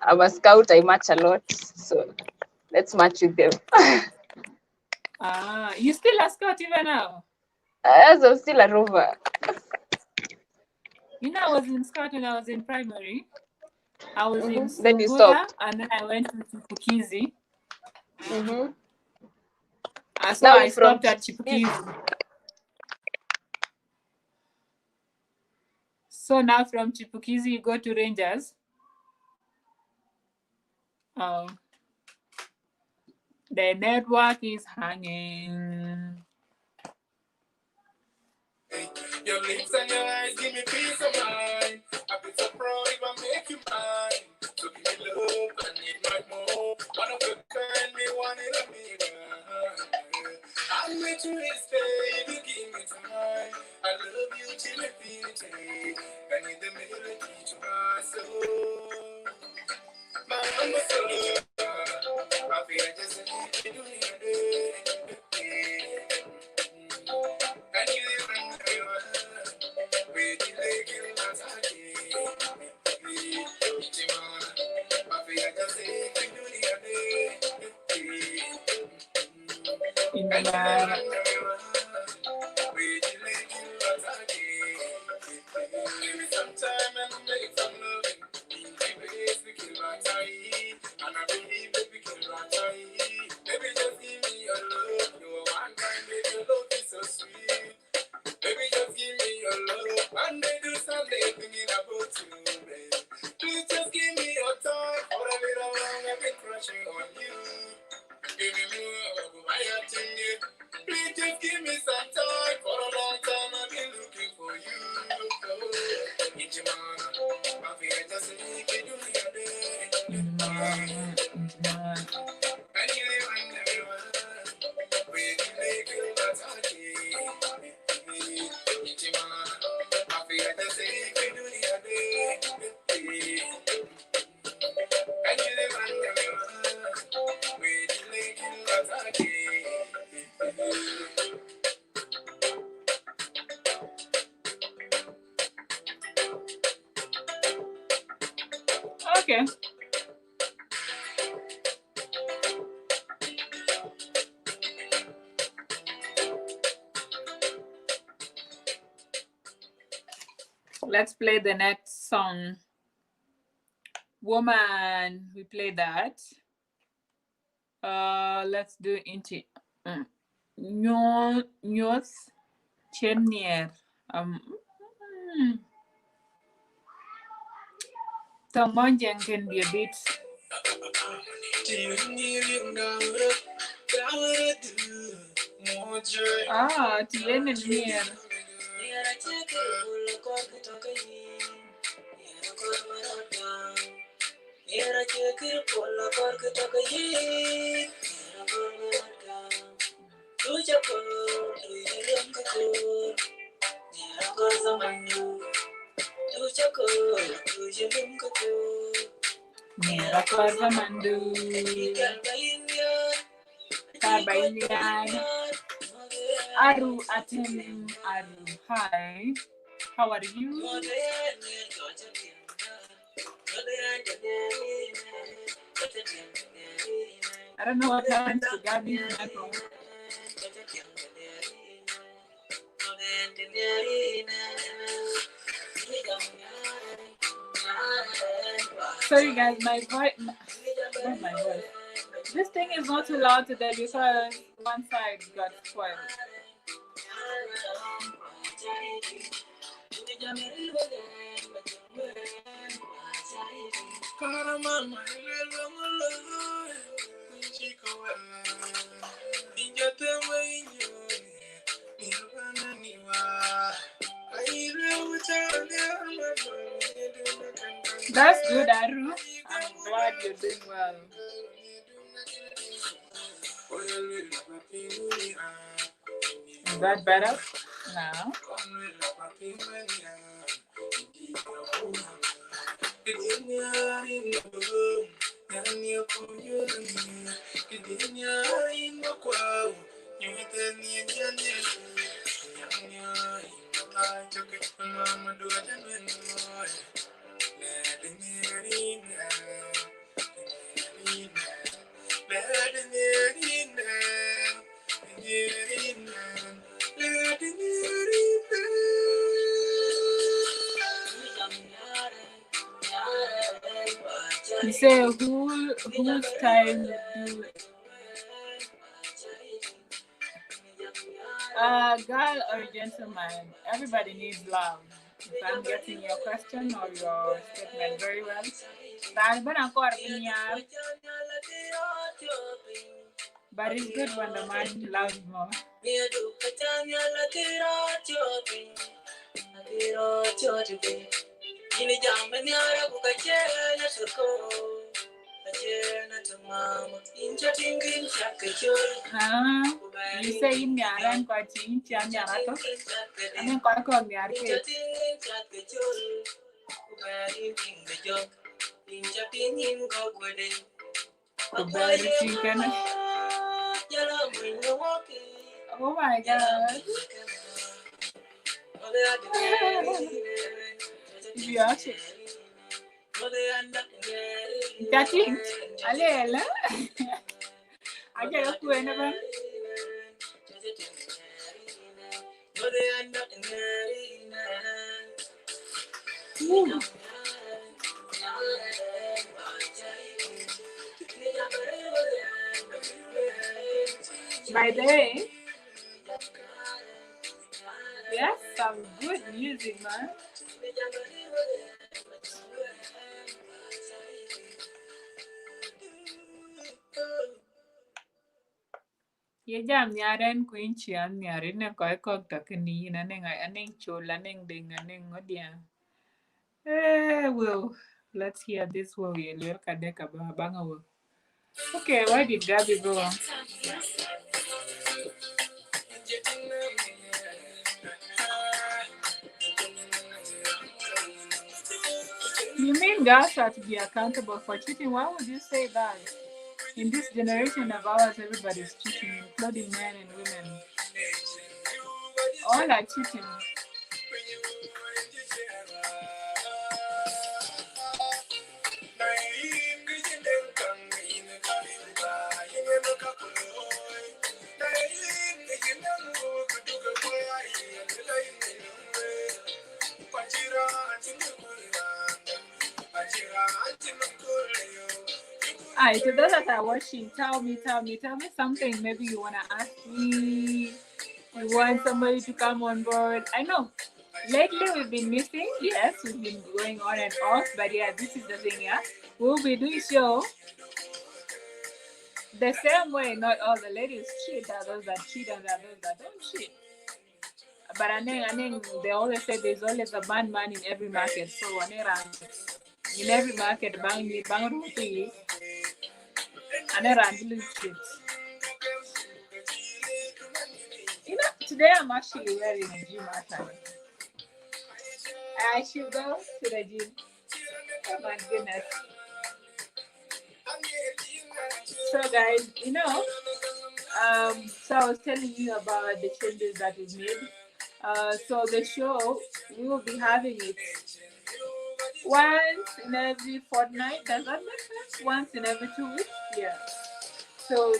I'm a scout. I match a lot, so let's match with them. You still a scout even now? As I'm still a rover. I was in scout when I was in primary. I was in Then you Suguta stopped. and then I went to Chipukizi. Mm-hmm. So Now I from stopped at Chipukizi. So now from Chipukizi you go to Rangers. Oh, the network is hanging. Your lips and your eyes give me peace of mind. I've been so proud if I make you mine. So give me love, I need my more. One of a kind, me one in a million. I'm with you stay, you give me time. I love you till infinity. I need the melody to my soul. My number so I feel just a little and you live in the with the leg in my I feel just say, In the night. give me some time and make some loving. We kill my tie, and I believe that we kill my tie. Baby, just give me your love. You're one kind, baby, your love is so sweet. Baby, just give me your love. One day do Sunday thinking about you, baby. Please just give me your time. For a little long, I've been crushing on you. Give me more of my thing. Please just give me some time. For a long time, I've been looking for you. Oh, Ichimana, my fear just leak it, you need a day. In the night. In the night. And you live in everyone. We can make you a party. Ichimana, my fear just leak it, you need a day. And you live in everyone. We can make you a party. Okay. Let's play the next song. Woman. We play that. Let's do into Nyos Chenier. Tomonjang can be a bit. Tiene miedo. Mira cosa mandu. Kabayan. Aru atim Aru. Hi. How are you? I don't know what happened to Gabi's network. Sorry guys, my voice. Not my voice. This thing is not too loud today because one side got spoiled. That's good, Aru. I'm glad you're doing well. Is that better? Now. You say whose time do girl or gentleman? Everybody needs love. If I'm getting your question or your statement very well. But it's good when the man loves more. You say in Yaran Quatin, Yarato? I mean, quite on the arcade. Chicken. Oh my god. Yeah. That it. Alela. I get up to anyone. By the way, yes, some good music, man. Ye jam nyaren kuin chian nyari ne koi kok takani na ne ngai aning chula neng ding aning ngodia. Well, let's hear this one. Yelwer kadeka banga wo. Okay, why did Gabi go on? You mean girls are to be accountable for cheating? Why would you say that? In this generation of ours, everybody's cheating, including men and women. All are cheating. Alright, to those that are watching, tell me something. Maybe you wanna ask me. You want somebody to come on board. I know Lately, we've been missing. Yes, we've been going on and off, but yeah, this is the thing. Yeah, we'll be doing show the same way. Not all the ladies cheat. There are those that cheat and there are those that don't cheat. But I think they always say there's always a bad man in every market. So in every market, bang rupi, and I cheat. Today I'm actually wearing a gym attire. I should go to the gym. Oh my goodness. So guys, so I was telling you about the changes that we made. So the show, we will be having it once in every fortnight. Does that make sense? Once in every 2 weeks? Yeah. So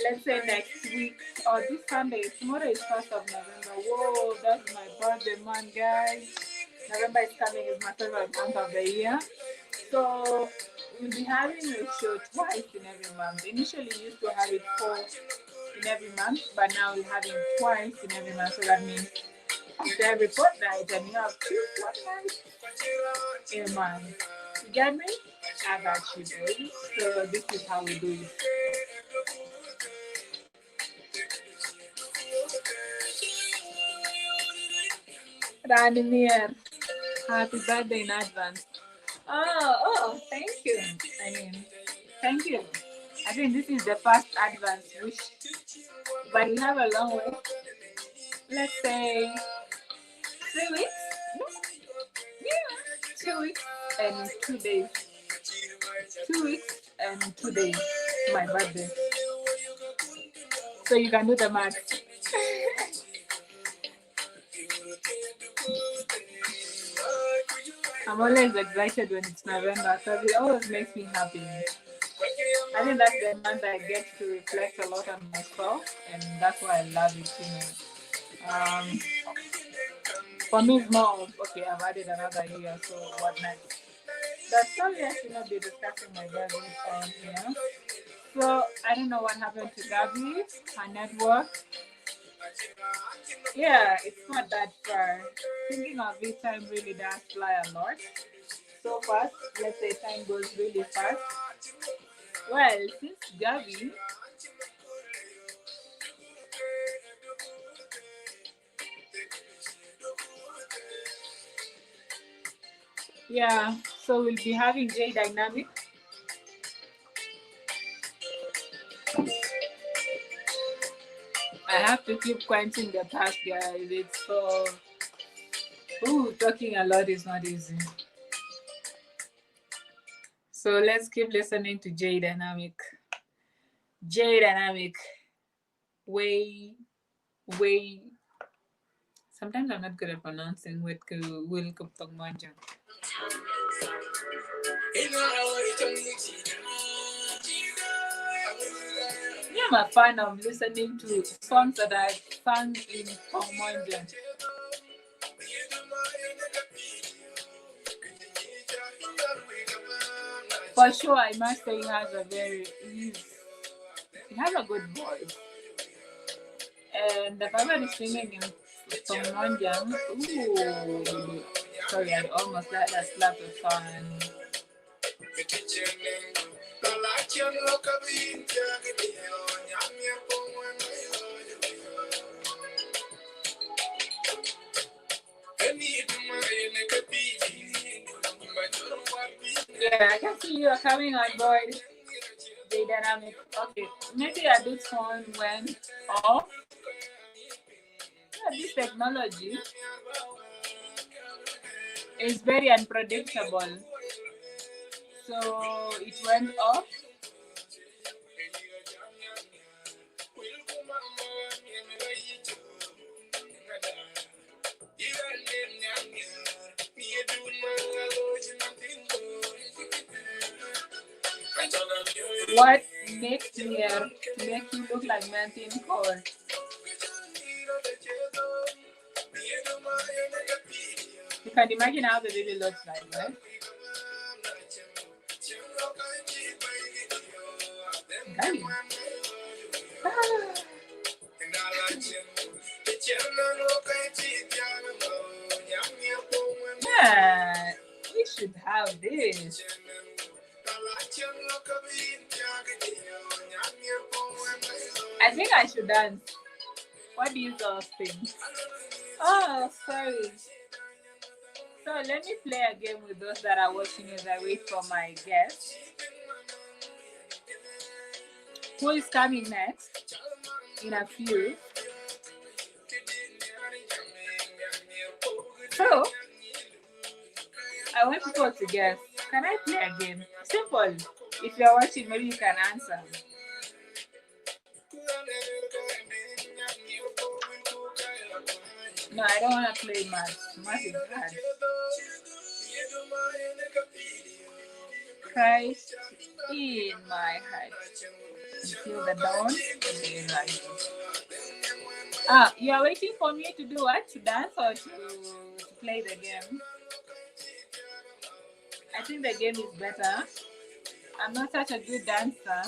let's say next week or this Sunday, tomorrow is 1st of November. Whoa, that's my birthday month, guys. November is coming, is my favorite month of the year. So we'll be having a show twice in every month. Initially, we used to have it 4 in every month, but now we're having twice in every month. So that means it's every fortnight, and you have 2 fortnights in a month. You get me? I got you, baby. So this is how we do it. Ranimir, happy birthday in advance. Oh, thank you. I mean, thank you. I think this is the first advance wish, but we have a long way. Let's say 3 weeks. No? Yeah, 2 weeks and 2 days. 2 weeks and 2 days. My birthday. So you can do the math. I'm always excited when it's November because it always makes me happy. I think that's the month I get to reflect a lot on myself, and that's why I love it. For me, it's more of okay, I've added another year, so what next? That's probably I should not be discussing my birthday on here. So I don't know what happened to Gabi, her network. Yeah, it's not that far. Thinking of it, time really does fly a lot. So fast, let's say time goes really fast. Well, since Gabi, yeah, so we'll be having J Dynamic. I have to keep quenching the past, guys. It's so. Ooh, talking a lot is not easy. So let's keep listening to J Dynamic. J Dynamic. Way, way. Sometimes I'm not good at pronouncing with Will Kuptongmanja. Yeah, I'm a fan of listening to songs that I sung in Pongmanja. For sure, I must say he has a good voice. And the Baba is singing in Pongmonjang. Ooh, sorry, I almost let that slap the song. Yeah, I can see you are coming on board. The dynamic. Okay, maybe Adut's phone went off. Yeah, this technology is very unpredictable. So it went off. What makes me make you look like Mantin Core? You can imagine how the baby looks like, right? Gabi. should have this. I think I should dance. What do you girls think? Oh, sorry. So let me play a game with those that are watching as I wait for my guest. Who is coming next? In a few. So, I want people to guess. Can I play a game? Simple. If you're watching, maybe you can answer. No, I don't want to play much. Much is hard. Christ in my heart. Until the dawn of the rises. You are waiting for me to do what? To dance or to play the game? I think the game is better. I'm not such a good dancer.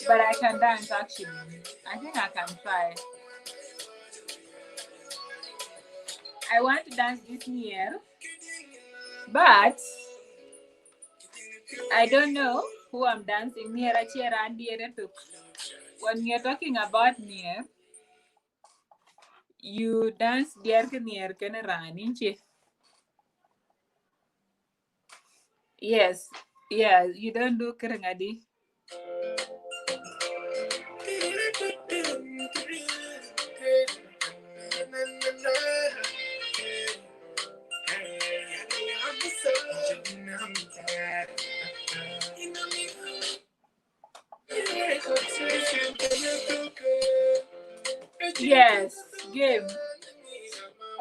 But I can dance actually. I think I can try. I want to dance this year, but I don't know who I'm dancing near. When you're talking about near, you dance near Rani. Yes, yeah, you don't do Kerangadi. Yes, game.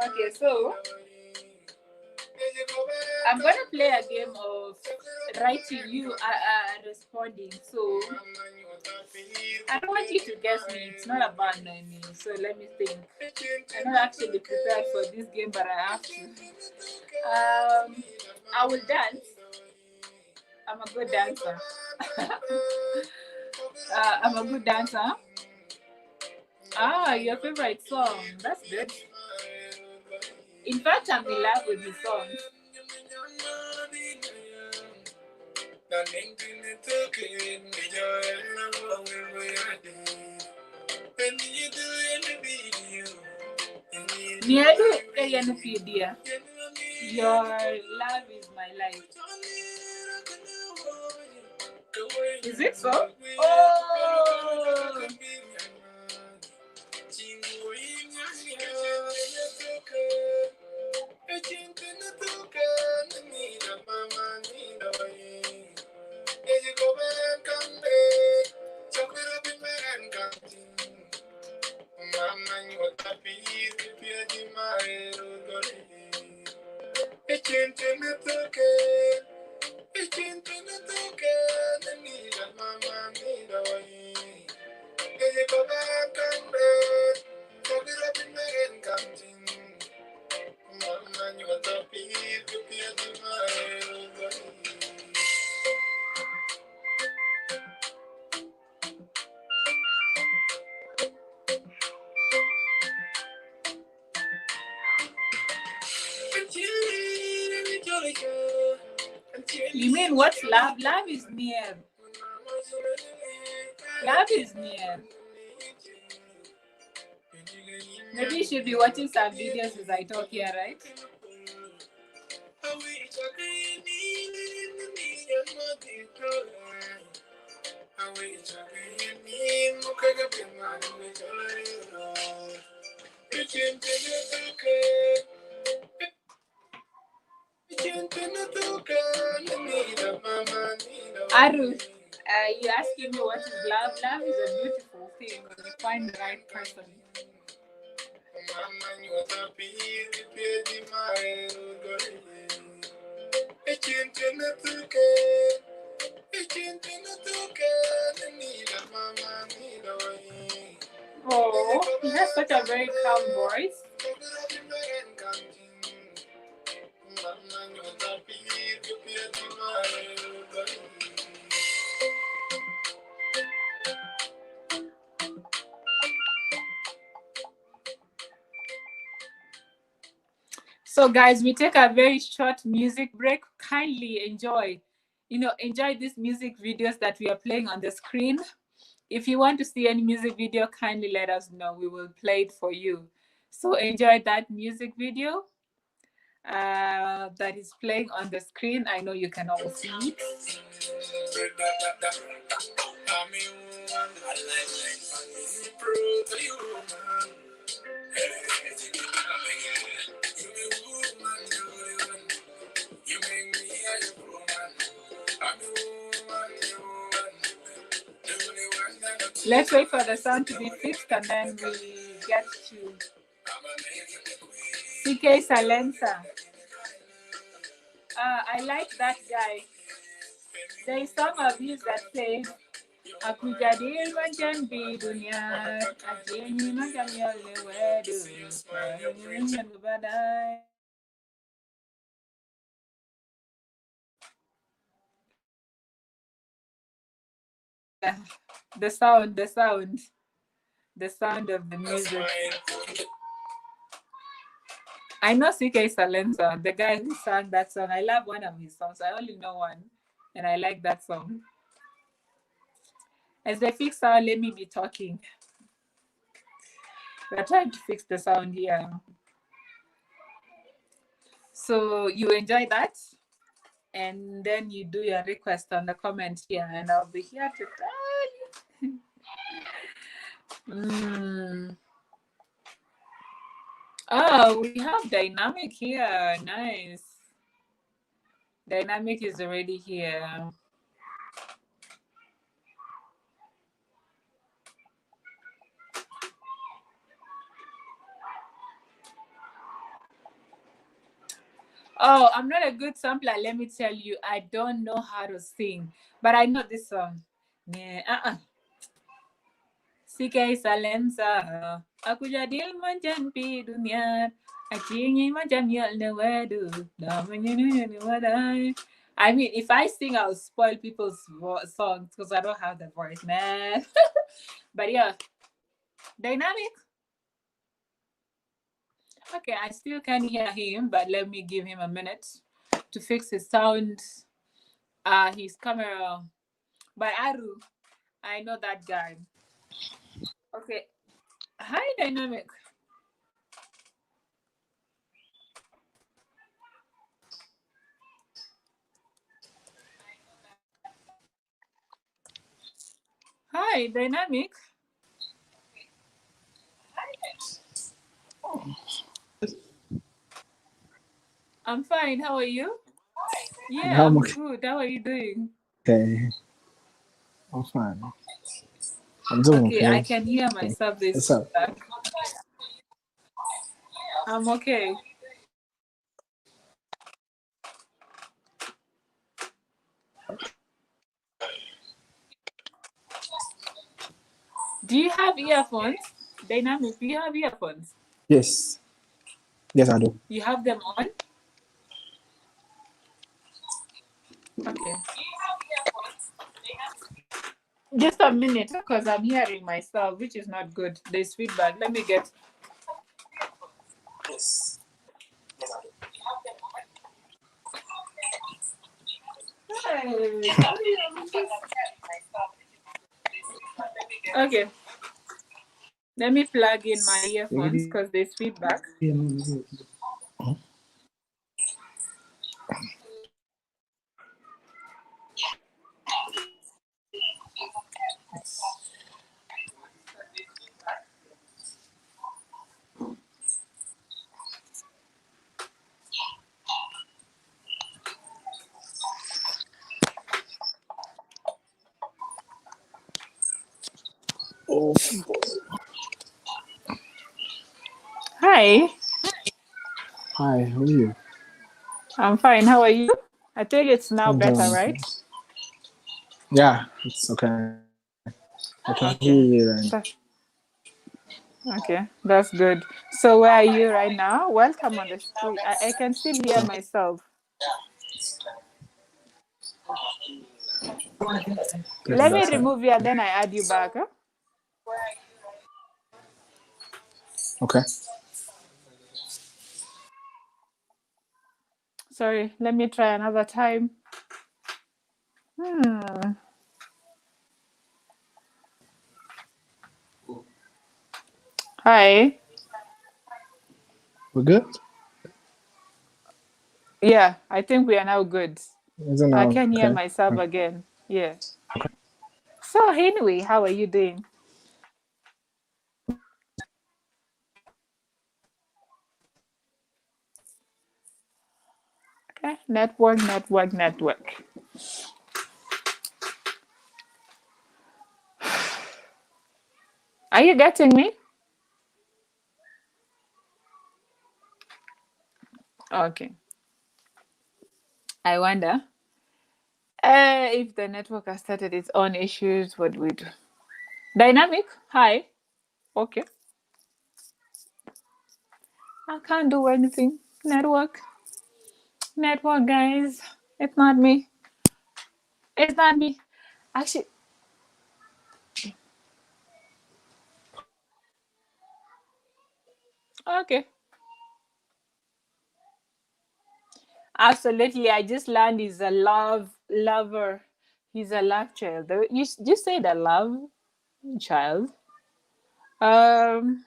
Okay, so I'm gonna play a game of writing you responding. So I don't want you to guess me. It's not about me. So let me think. I'm not actually prepared for this game, but I have to. I will dance. I'm a good dancer. I'm a good dancer. Your favorite song. That's good. In fact, I'm in love with the songs. Your love is my life. Is it so? Oh! You mean what's love? Love is near. Love is near. Maybe you should be watching some videos as I talk here, right? Aru, you asking me what is love? Love is a beautiful thing when you find the right person. Oh, he has such a very calm voice. So, guys, we take a very short music break. Kindly enjoy these music videos that we are playing on the screen. If you want to see any music video, kindly let us know. We will play it for you. So, enjoy that music video that is playing on the screen. I know you can all see it. Let's wait for the sound to be fixed and then we get to CK Salenza. I like that guy. There is some of his that says, Aku jadi macam di dunia, akhirnya macam yang lewedu, dengan badai. Yeah, the sound of the music. I know CK Salenza, the guy who sang that song. I love one of his songs. I only know one, and I like that song. As they fix sound, let me be talking. We're trying to fix the sound here. So you enjoy that, and then you do your request on the comment here, and I'll be here to tell you. Oh, we have Dynamic here. Nice. Dynamic is already here. Oh, I'm not a good sampler. Let me tell you, I don't know how to sing, but I know this song. CK Salenza, aku jadi macam di dunia, akhirnya macam yang lewedu, namanya ni wadai. I mean, if I sing, I'll spoil people's songs because I don't have the voice, man. But yeah, Dynamic. Okay, I still can't hear him, but let me give him a minute to fix his sound, his camera. But Aru, I know that guy. Okay. Hi, Dynamic. Hi, Dynamic. I'm fine. How are you? Yeah, I'm I'm okay. good. How are you doing? I'm fine. I'm doing Okay, I okay. can hear myself What's this up? feedback. I'm okay. Do you have earphones? Dynamic, do you have earphones? Yes. Yes, I do. You have them on? Okay. Just a minute, because I'm hearing myself, which is not good. There's feedback. Let me get. Hey, okay. Let me plug in my earphones because there's feedback. Oh, Hi, hi, how are you? I'm fine. How are you? I think it's now I'm better, doing right? okay. Yeah, it's okay. I can hear you Okay. and Okay, that's good. So where are you right now? Welcome on the street. I can still hear myself. getting Let me better. remove you and then I add you back. Huh? Okay. Sorry, let me try another time. Hmm. Hi. We're good? Yeah, I think we are now good. Is it I now? can hear Okay. myself again. Yeah. So anyway, how are you doing? Okay. Network, network, network. Are you getting me? Okay. I wonder if the network has started its own issues, what do we do? Dynamic? Hi. Okay. I can't do anything. Network. Network, guys. It's not me. It's not me. Actually, okay. Absolutely. I just learned he's a love lover. He's a love child. You just say the love child. Um,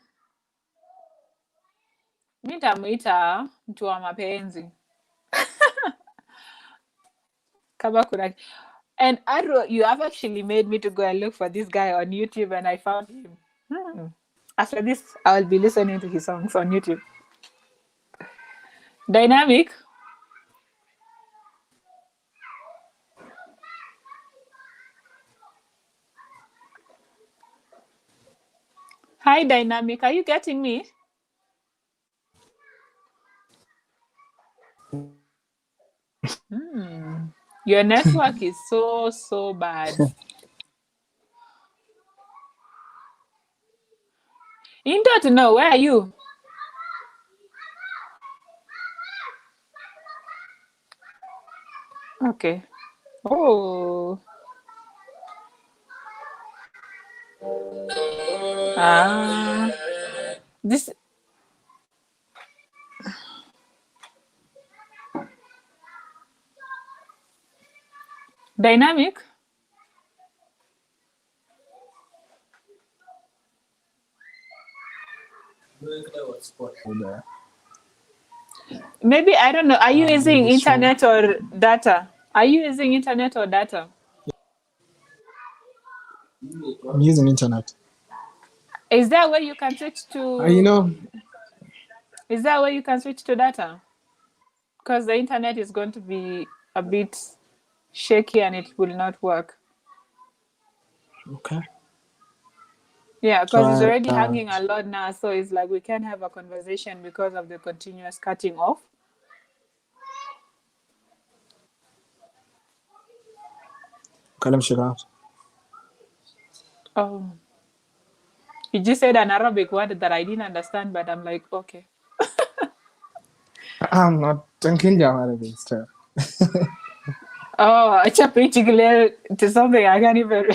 mi nitamuita mtu wa mapenzi kama kuna. And you have actually made me to go and look for this guy on YouTube, and I found him. Hmm. After this, I'll be listening to his songs on YouTube. Dynamic. Hi, Dynamic. Are you getting me? Hmm. Your network is so bad. You don't know, where are you? Okay. Oh. Ah. This Dynamic. There. Maybe I don't know. Are you using Maybe so. internet or data? Are you using internet or data? I'm using internet. Is there a way you can switch You to know, is there a way you can switch to data? Because the internet is going to be a bit shaky and it will not work. okay. Yeah, because it's Try already hanging a lot now, so it's like we can't have a conversation because of the continuous cutting off. okay, let me check it out. Oh, you just said an Arabic word that I didn't understand, but I'm like, okay. I'm not thinking Arabic stuff. Oh, it's a particular to something I can't even.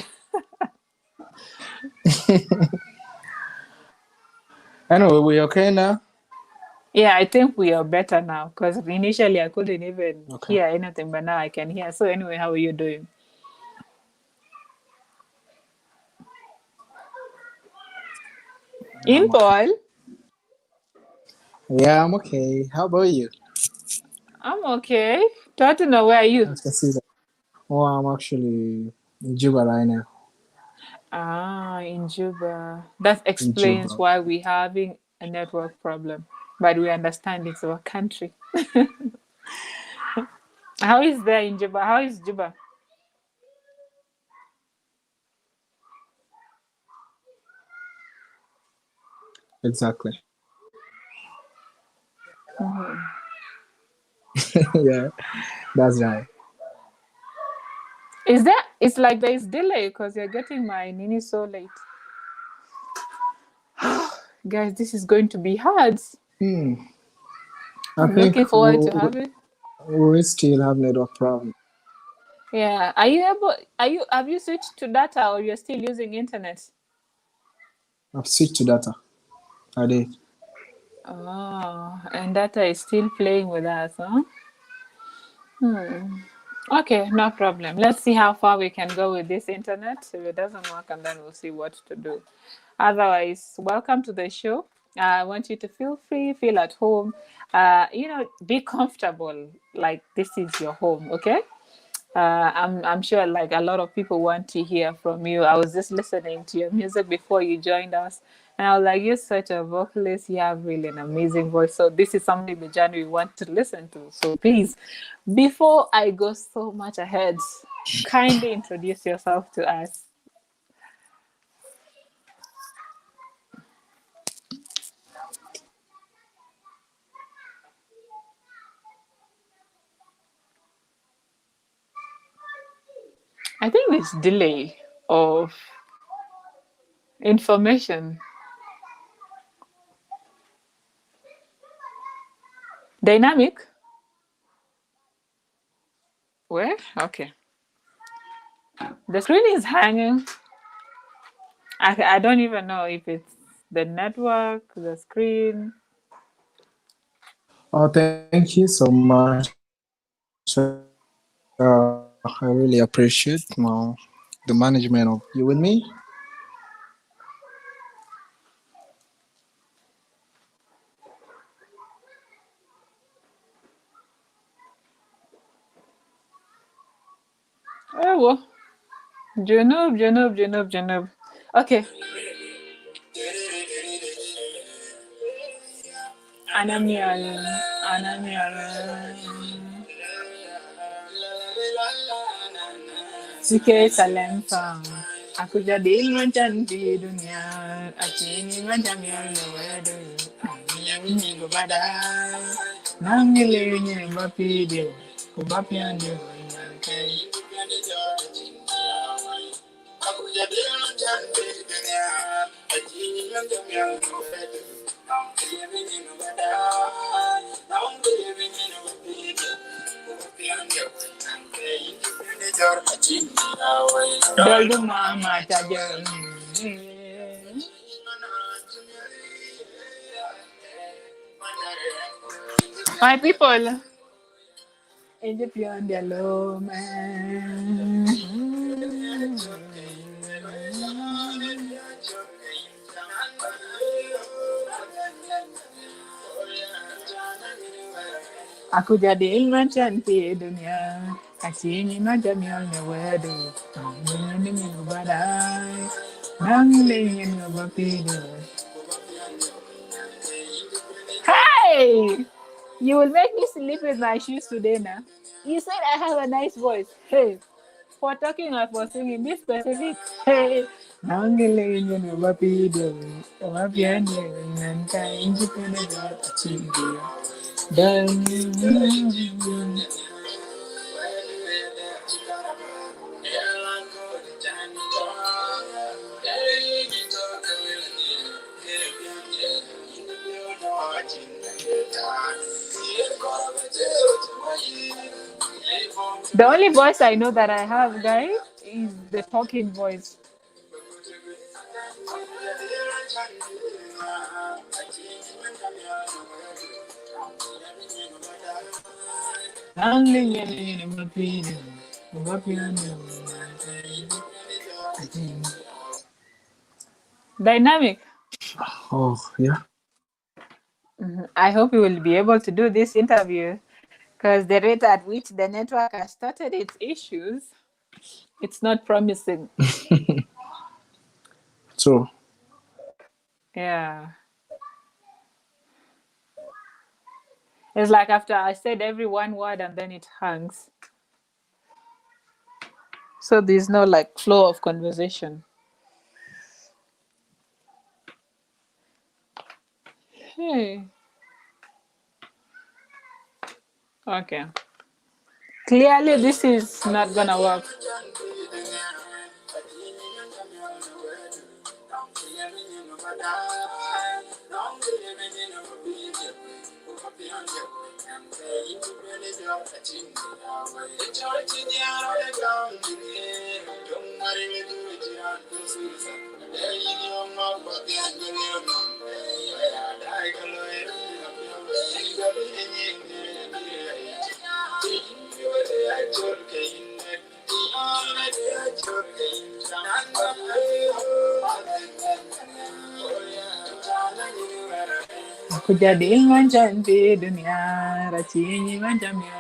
Anyway, we okay now? Yeah, I think we are better now because initially I couldn't even Okay. hear anything, but now I can hear. So anyway, how are you doing? In I'm okay. Paul, Yeah, I'm okay. How about you? I'm okay. Try to know where are you? As you can see that. Oh, I'm actually in Juba right now. Ah, in Juba. That In explains Juba. why we're having a network problem. But we understand it's our country. How is there in Juba? How is Juba? Exactly. Mhm. Yeah, that's right. Is there? It's like there is delay because you're getting my Nini so late. Guys, this is going to be hard. Hmm. I I'm think looking forward to have it. we still have network problem. Yeah. Are you able? Have you switched to data or you're still using internet? I've switched to data. I did. Oh, and data is still playing with us, huh? Okay, no problem. Let's see how far we can go with this internet. If it doesn't work, and then we'll see what to do. Otherwise, welcome to the show. I want you to feel free, feel at home. Be comfortable. Like this is your home. Okay. I'm sure like a lot of people want to hear from you. I was just listening to your music before you joined us, and I was like, you're such a vocalist. You have really an amazing voice. So this is something the January want to listen to. So please, before I go so much ahead, kindly introduce yourself to us. I think this delay of information dynamic. Where? Okay. The screen is hanging. I don't even know if it's the network, the screen. Oh, thank you so much. I really appreciate the management of you and me. Oh, well. Junub, Junub, Junub, Junub. Okay. Anamial, Anamial. Sike salem fam. Aku jadi macam di dunia. Aku ini macam yang lewedo. Ini berbadai. Nangilenya bapi dia. Bapi yang dia. Dolu mama saja. My people. In the beyond the low man. Aku jadi ilman cantik dunia. Kasihnya macam yang lewadu. Dengan badai. Nang ingin ngebapidu. Hey! You will make me sleep with my shoes today now. You said I have a nice voice. Hey, for talking or for singing, be specific. Hey, Nangaling and Wapido, Wapian, and kind to Canada, Done. The only voice I know that I have, guys, is the talking voice. Dynamic. Oh, yeah. I hope you will be able to do this interview because the rate at which the network has started its issues, it's not promising. So, Yeah. It's like after I said every one word and then it hangs. So there's no like flow of conversation. Hey. Okay. Clearly this is not gonna work. Aku jadi macam di dunia, racini macam ya.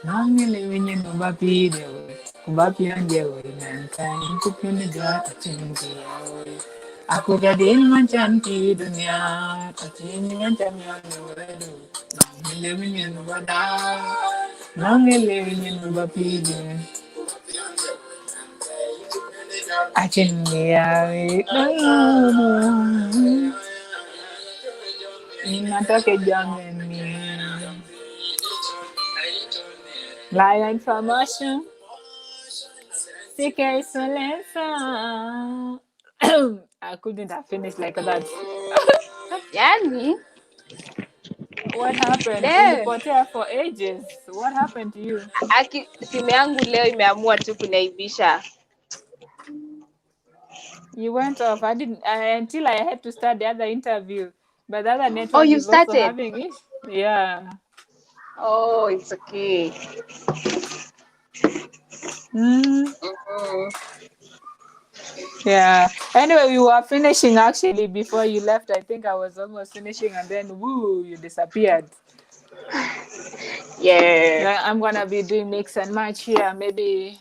Nangile wenye nubapi dewe, kubapi anjewe, nankai kupende jata chingi yawe. Aku jadi macam di dunia, racini macam ya nuredu. Nangile wenye nubada, nangile wenye nubapi dewe. Achingi yawe, inatoke jameni. Lion promotion, CK Solensa. I couldn't have finished like that. Yani, What happened? leo Ulipotea for ages. What happened to you? simu yangu leo imeamua tu kunaibisha. You went off. I didn't until I had to start the other interview. But the other Oh, network you is also started? having it. Yeah. Oh, it's okay. Mm, Mm-hmm. yeah. Anyway, we were finishing actually before you left. I think I was almost finishing, and then woo, you disappeared. Yeah, Yeah, I'm gonna be doing mix and match here. Maybe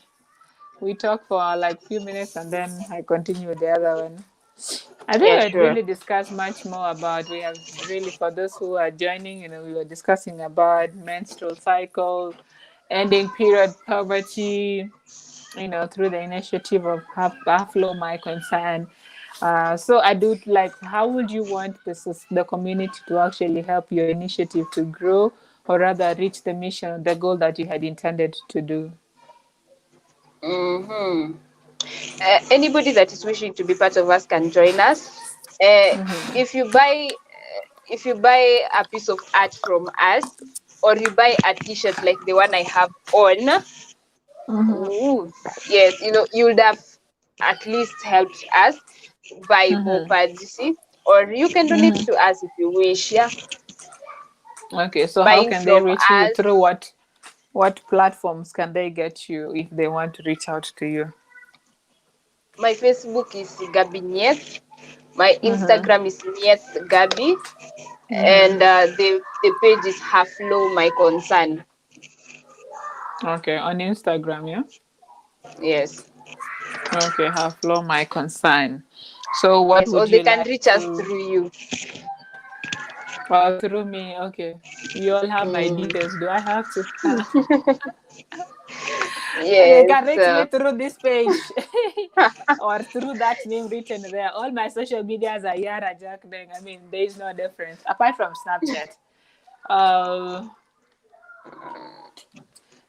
we talk for like few minutes and then I continue with the other one. I think yeah, we had sure. really discussed much more about, we have really, for those who are joining, we were discussing about menstrual cycle, ending period poverty, through the initiative of Half Low My Concern. So I do like, how would you want the community to actually help your initiative to grow, or rather reach the mission, the goal that you had intended to do? Mm-hmm. Anybody that is wishing to be part of us can join us. Uh, if you buy a piece of art from us, or you buy a T-shirt like the one I have on, ooh, yes, you would have at least helped us buy more pads. You see, or you can donate to us if you wish. Yeah, Okay, so how buying can they from reach you? us. Through what platforms can they get you if they want to reach out to you? My Facebook is Gabi Niet. My Instagram is Niet Gabi, and the page is Half Low My Concern. Okay, on Instagram, yeah. Yes, Okay, have flow my concern. So what yes, or would they you can like reach us to? through you. Through me. Okay, you all have my Mm. details. Do I have to? They Yes. can reach me through this page or through that name written there. All my social medias are Yara Jack Deng. I mean, there is no difference apart from Snapchat. Uh,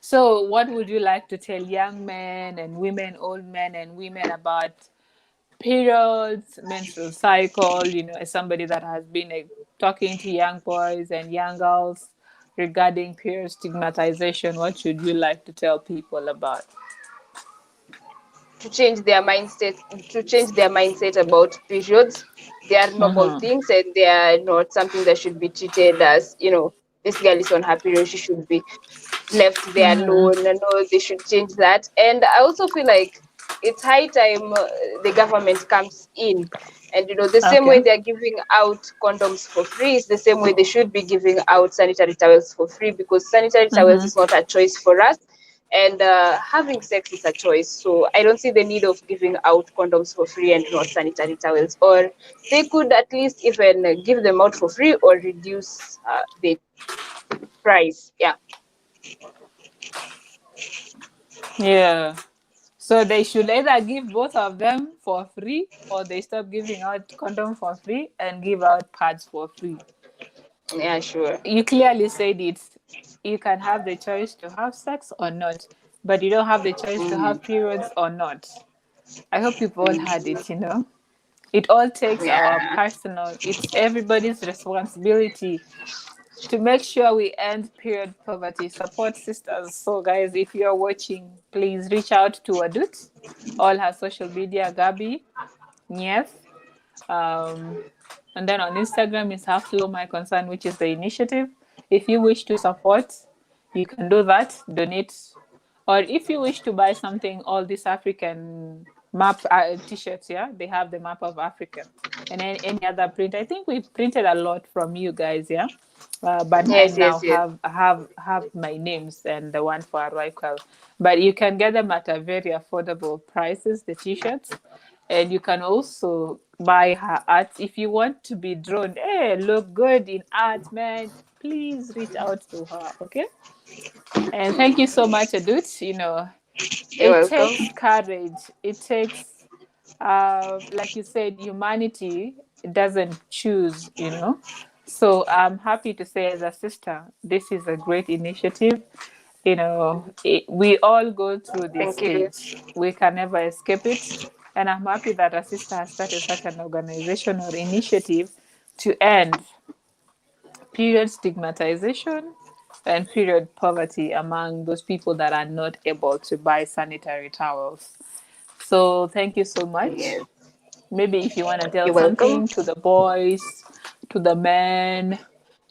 so, what would you like to tell young men and women, old men and women about periods, menstrual cycle, as somebody that has been talking to young boys and young girls regarding period stigmatization, what should you like to tell people about? to change their mindset about periods. They are normal things, and they are not something that should be treated as, this girl is on her period, she should be left there alone. No, they should change that. And I also feel like it's high time the government comes in, and the same way Okay. they're giving out condoms for free is the same way they should be giving out sanitary towels for free, because sanitary towels is not a choice for us, and having sex is a choice. So I don't see the need of giving out condoms for free and not sanitary towels. Or they could at least even give them out for free or reduce the price. Yeah. Yeah. So they should either give both of them for free, or they stop giving out condom for free and give out pads for free. Yeah, sure. You clearly said it. You can have the choice to have sex or not, but you don't have the choice to Mm, have periods or not. I hope you've all had mm, it. It all takes our yeah. personal, it's everybody's responsibility to make sure we end period poverty. Support sisters. So, guys, if you're watching, please reach out to Adut. All her social media, Gabi, Nyef. Um, and then on Instagram is Half Low My Concern, which is the initiative. If you wish to support, you can do that, donate. Or if you wish to buy something, all these African map t-shirts, yeah, they have the map of Africa. And any other print. I think we printed a lot from you guys, yeah. But mine Yes, now yes, yes. have my names and the one for Arrival. But you can get them at a very affordable prices, the t-shirts. And you can also buy her art if you want to be drawn. Hey, look good in art, man. Please reach out to her, okay? And thank you so much, Adut. You're It welcome. takes courage. It takes, like you said, humanity doesn't choose, So I'm happy to say, as a sister, this is a great initiative. We all go through this Thank you. stage. We can never escape it. And I'm happy that a sister has started such an organization or initiative to end period stigmatization and period poverty among those people that are not able to buy sanitary towels. So thank you so much. Yes. Maybe if you want to tell You're welcome. something to the boys, to the men,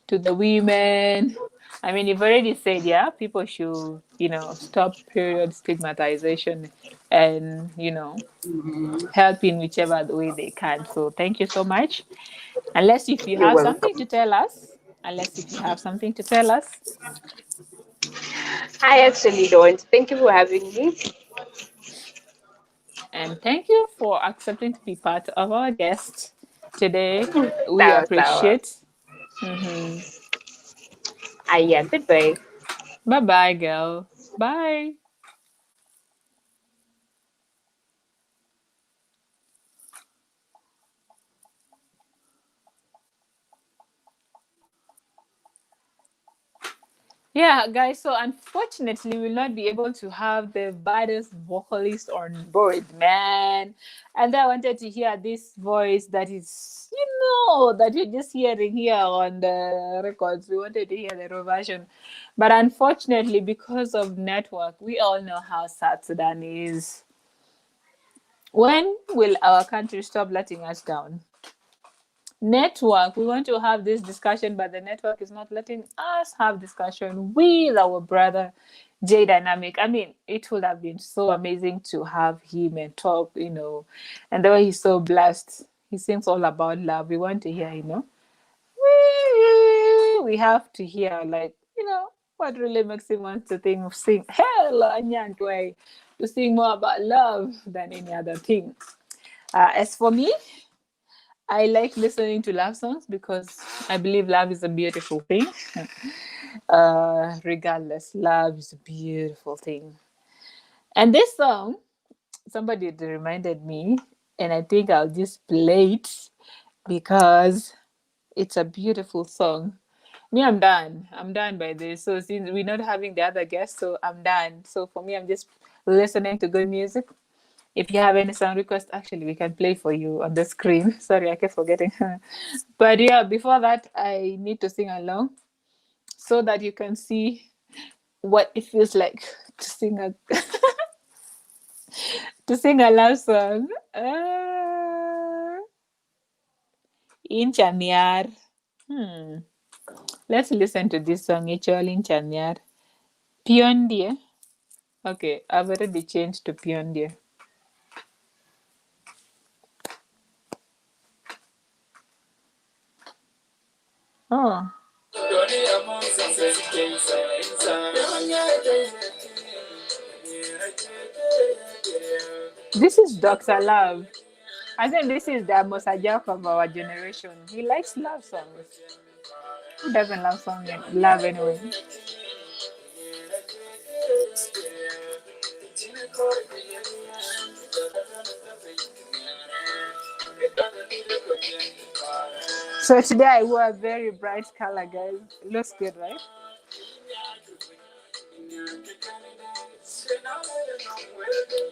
to the women. I mean, you've already said, yeah, people should, stop period stigmatization and, help in whichever way they can. So thank you so much. Unless if you You're have something welcome. to tell us, unless if you have something to tell us. I actually don't. Thank you for having me. And thank you for accepting to be part of our guest today. We Sawa sawa. appreciate. Hmm. Yeah, goodbye. Bye bye, girl. Bye. Yeah, guys, so unfortunately, we'll not be able to have the baddest vocalist on board, man. And I wanted to hear this voice that is, that you're just hearing here on the records. We wanted to hear the raw version. But unfortunately, because of network, we all know how South Sudan is. When will our country stop letting us down? Network, we want to have this discussion, but the network is not letting us have discussion with our brother J Dynamic. I mean, it would have been so amazing to have him and talk, and the way he's so blessed. He sings all about love. We want to hear, we have to hear, like, what really makes him want to sing hell way to sing more about love than any other thing. As for me, I like listening to love songs because I believe love is a beautiful thing. Regardless, love is a beautiful thing. And this song, somebody reminded me, and I think I'll just play it because it's a beautiful song. Me, I'm done. I'm done by this. So since we're not having the other guests, so I'm done. So for me, I'm just listening to good music. If you have any song request, actually, we can play for you on the screen. Sorry, I kept forgetting. But yeah, before that, I need to sing along so that you can see what it feels like to sing a to sing a love song. In Chanyar. Let's listen to this song. Ichol in Chanyar. Piondier. Okay, I've already changed to Piondier. Oh, this is Dr. Love. I think this is the Mosajak of our generation. He likes love songs. Who doesn't love anyway? So today I wore a very bright color, guys. It looks good, right?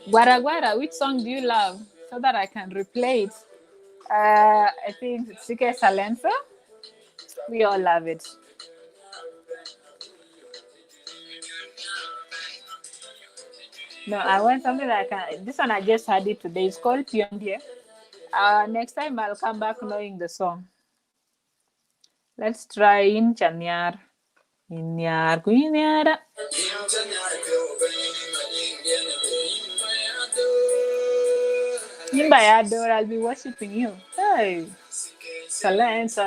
Guara Guara, which song do you love? So that I can replay it. I think Sike Salenza. We all love it. No, I want something that I can. This one I just had it today. It's called Piondier. Next time I'll come back knowing the song. Let's try in Chanyar. Inyar ku inyara. Nimba ya adore, I'll be worshiping you. Hey. Salensa.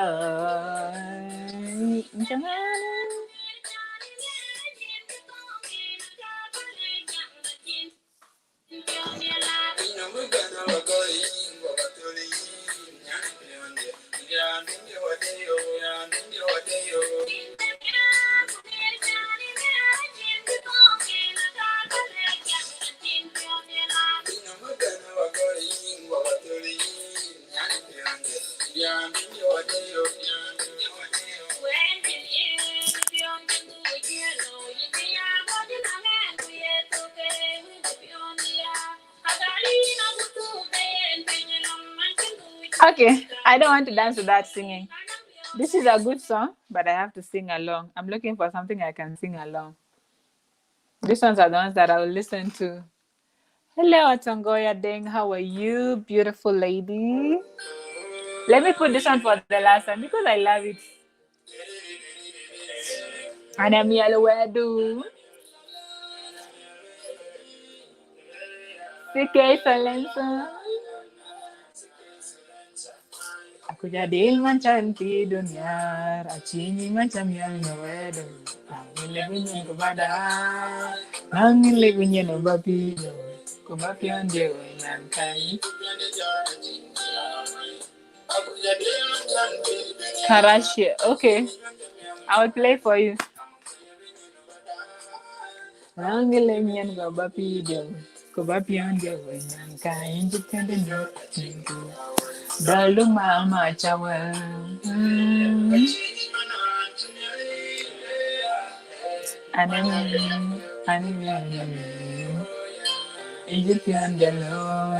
Okay, I don't want to dance without singing. This is a good song, but I have to sing along. I'm looking for something I can sing along. These ones are the ones that I will listen to. Hello, Atongoya Deng. How are you, beautiful lady? Let me put this one for the last time because I love it. And I'm yellow wedu. CK Salensa. Aku jadi macam di dunia, acini macam yang wedu. Angin lebihnya kepada, angin lebihnya babi. Kumapian dewa nanti. Karashi, okay. I will play for you. Angin lebihnya babi. Kumapian dewa nanti. Jika dia dalu mama cawa. Anem. Egyptian yellow.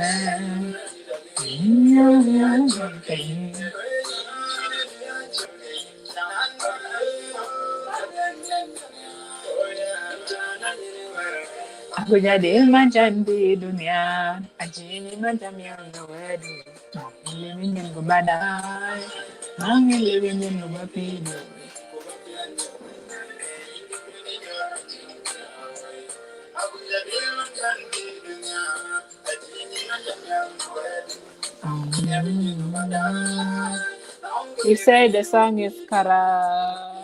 Aku jadi macam di dunia, aji macam yang wedu. Living in badai, mangi living in bapido. You say the song is Kara.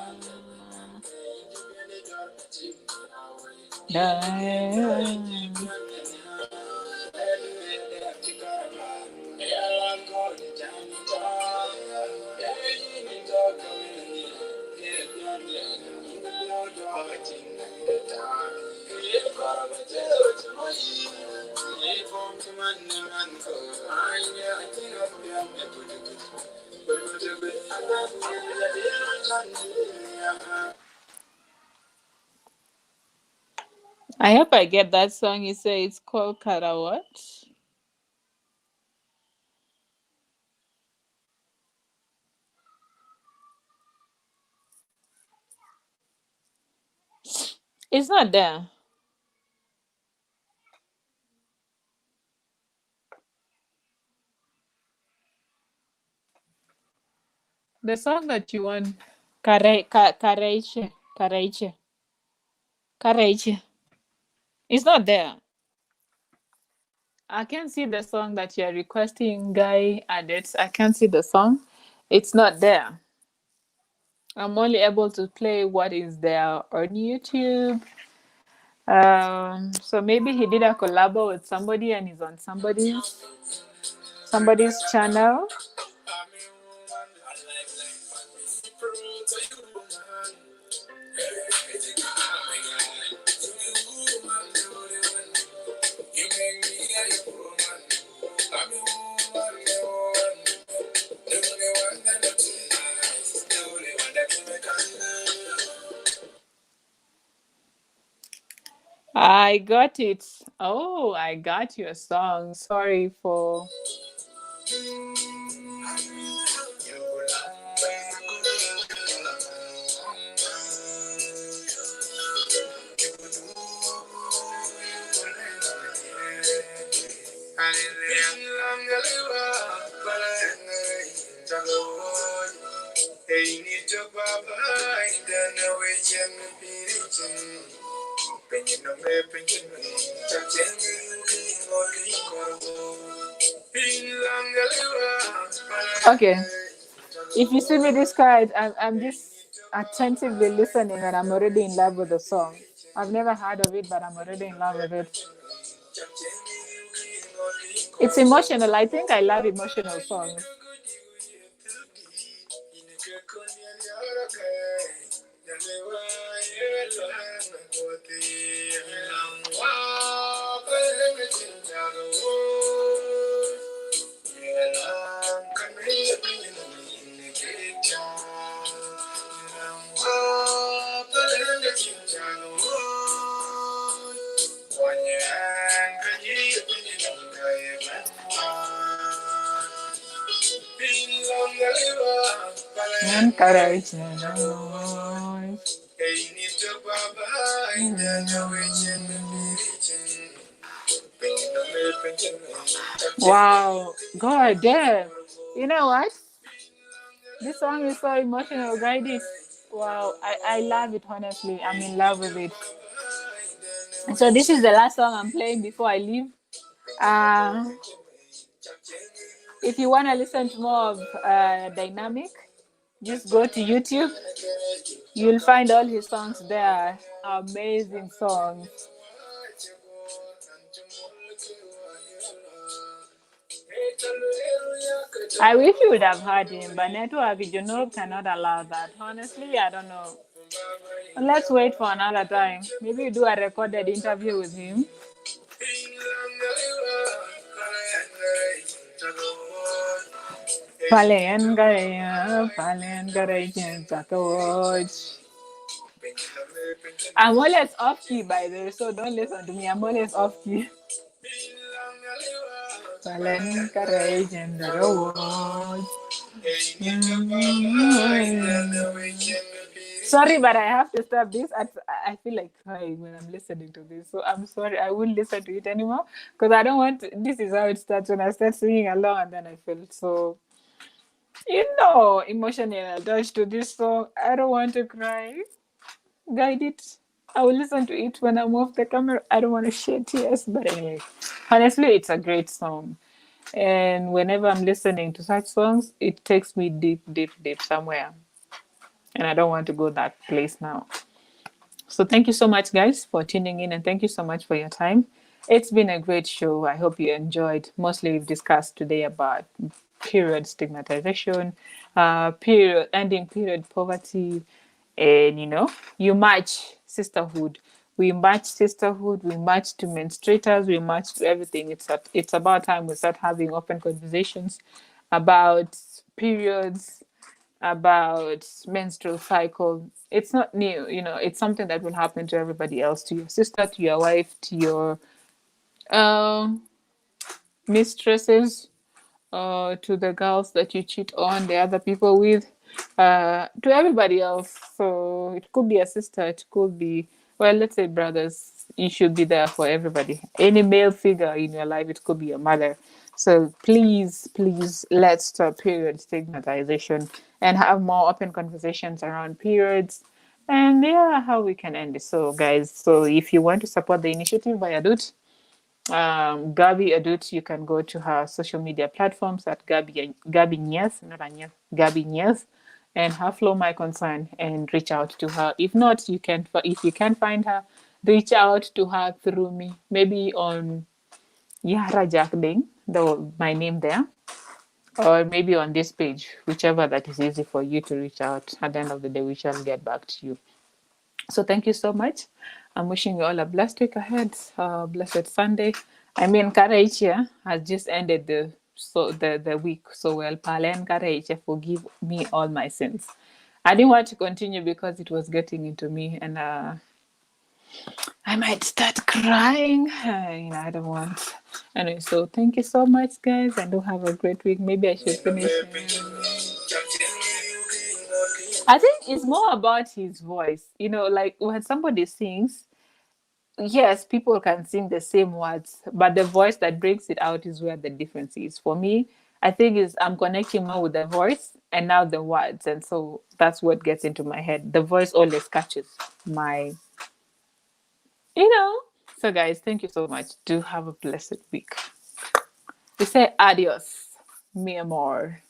I hope I get that song. You say it's called Kara what? It's not there. The song that you want, Kareiche, Kareiche, Kareiche. It's not there. I can see the song that you're requesting, Guy Adut. I can see the song. It's not there. I'm only able to play what is there on YouTube. So maybe he did a collab with somebody and he's on somebody's channel. I got it. Oh, I got your song. Sorry for. Okay. If you see me this quiet, I'm just attentively listening and I'm already in love with the song. I've never heard of it, but I'm already in love with it. It's emotional. I think I love emotional songs. Encourage Wow, God damn. You know what? This song is so emotional, guys. Wow, I love it, honestly. I'm in love with it. And so this is the last song I'm playing before I leave. Uh, if you want to listen to more of Dynamic, just go to YouTube. You'll find all his songs there. Amazing songs. I wish you would have heard him, but network cannot allow that. Honestly, I don't know. Let's wait for another time. Maybe you do a recorded interview with him. Palen Garaya, Palen Garaya, Watch. I'm always off key, by the way, so don't listen to me. I'm always off key. Palen Garaya, Watch. Sorry, but I have to stop this. I feel like crying when I'm listening to this. So I'm sorry. I won't listen to it anymore because I don't want to, this is how it starts when I start singing along and then I feel so, emotional attached to this song. I don't want to cry. Guide it. I will listen to it when I'm off the camera. I don't want to shed tears. But anyway, honestly, it's a great song. And whenever I'm listening to such songs, it takes me deep, deep, deep somewhere. And I don't want to go that place now. So thank you so much, guys, for tuning in, and thank you so much for your time. It's been a great show. I hope you enjoyed. Mostly, we've discussed today about period stigmatization, period ending period poverty, and you match sisterhood. We match sisterhood. We match to menstruators. We match to everything. It's about time we start having open conversations about periods, about menstrual cycle. It's not new, it's something that will happen to everybody else, to your sister, to your wife, to your um mistresses, to the girls that you cheat on the other people with, to everybody else. So it could be a sister, it could be, well, let's say brothers. You should be there for everybody. Any male figure in your life, it could be your mother. So please, please, let's stop period stigmatization and have more open conversations around periods. And yeah, how we can end it. So, guys, so if you want to support the initiative by Adut, Gabi Adut, you can go to her social media platforms at Gabi Nyes, not Anyes, Gabi Nyes, and her Flow My Concern, and reach out to her. If not, if you can find her, reach out to her through me, maybe on Yara Jack Ding, my name there, or maybe on this page, whichever that is easy for you to reach out. At the end of the day, we shall get back to you. So thank you so much. I'm wishing you all a blessed week ahead, blessed Sunday. I mean, Karaichia has just ended the week so well. Palen Karaichia, forgive me all my sins. I didn't want to continue because it was getting into me, and I might start crying. I don't want. Anyway, so thank you so much, guys, and do have a great week. Maybe I should finish. I think it's more about his voice. Like when somebody sings, yes, people can sing the same words, but the voice that brings it out is where the difference is. For me, I think is I'm connecting more with the voice and now the words, and so that's what gets into my head. The voice always catches my, you know. So guys, thank you so much. Do have a blessed week. We say adios, mi amor.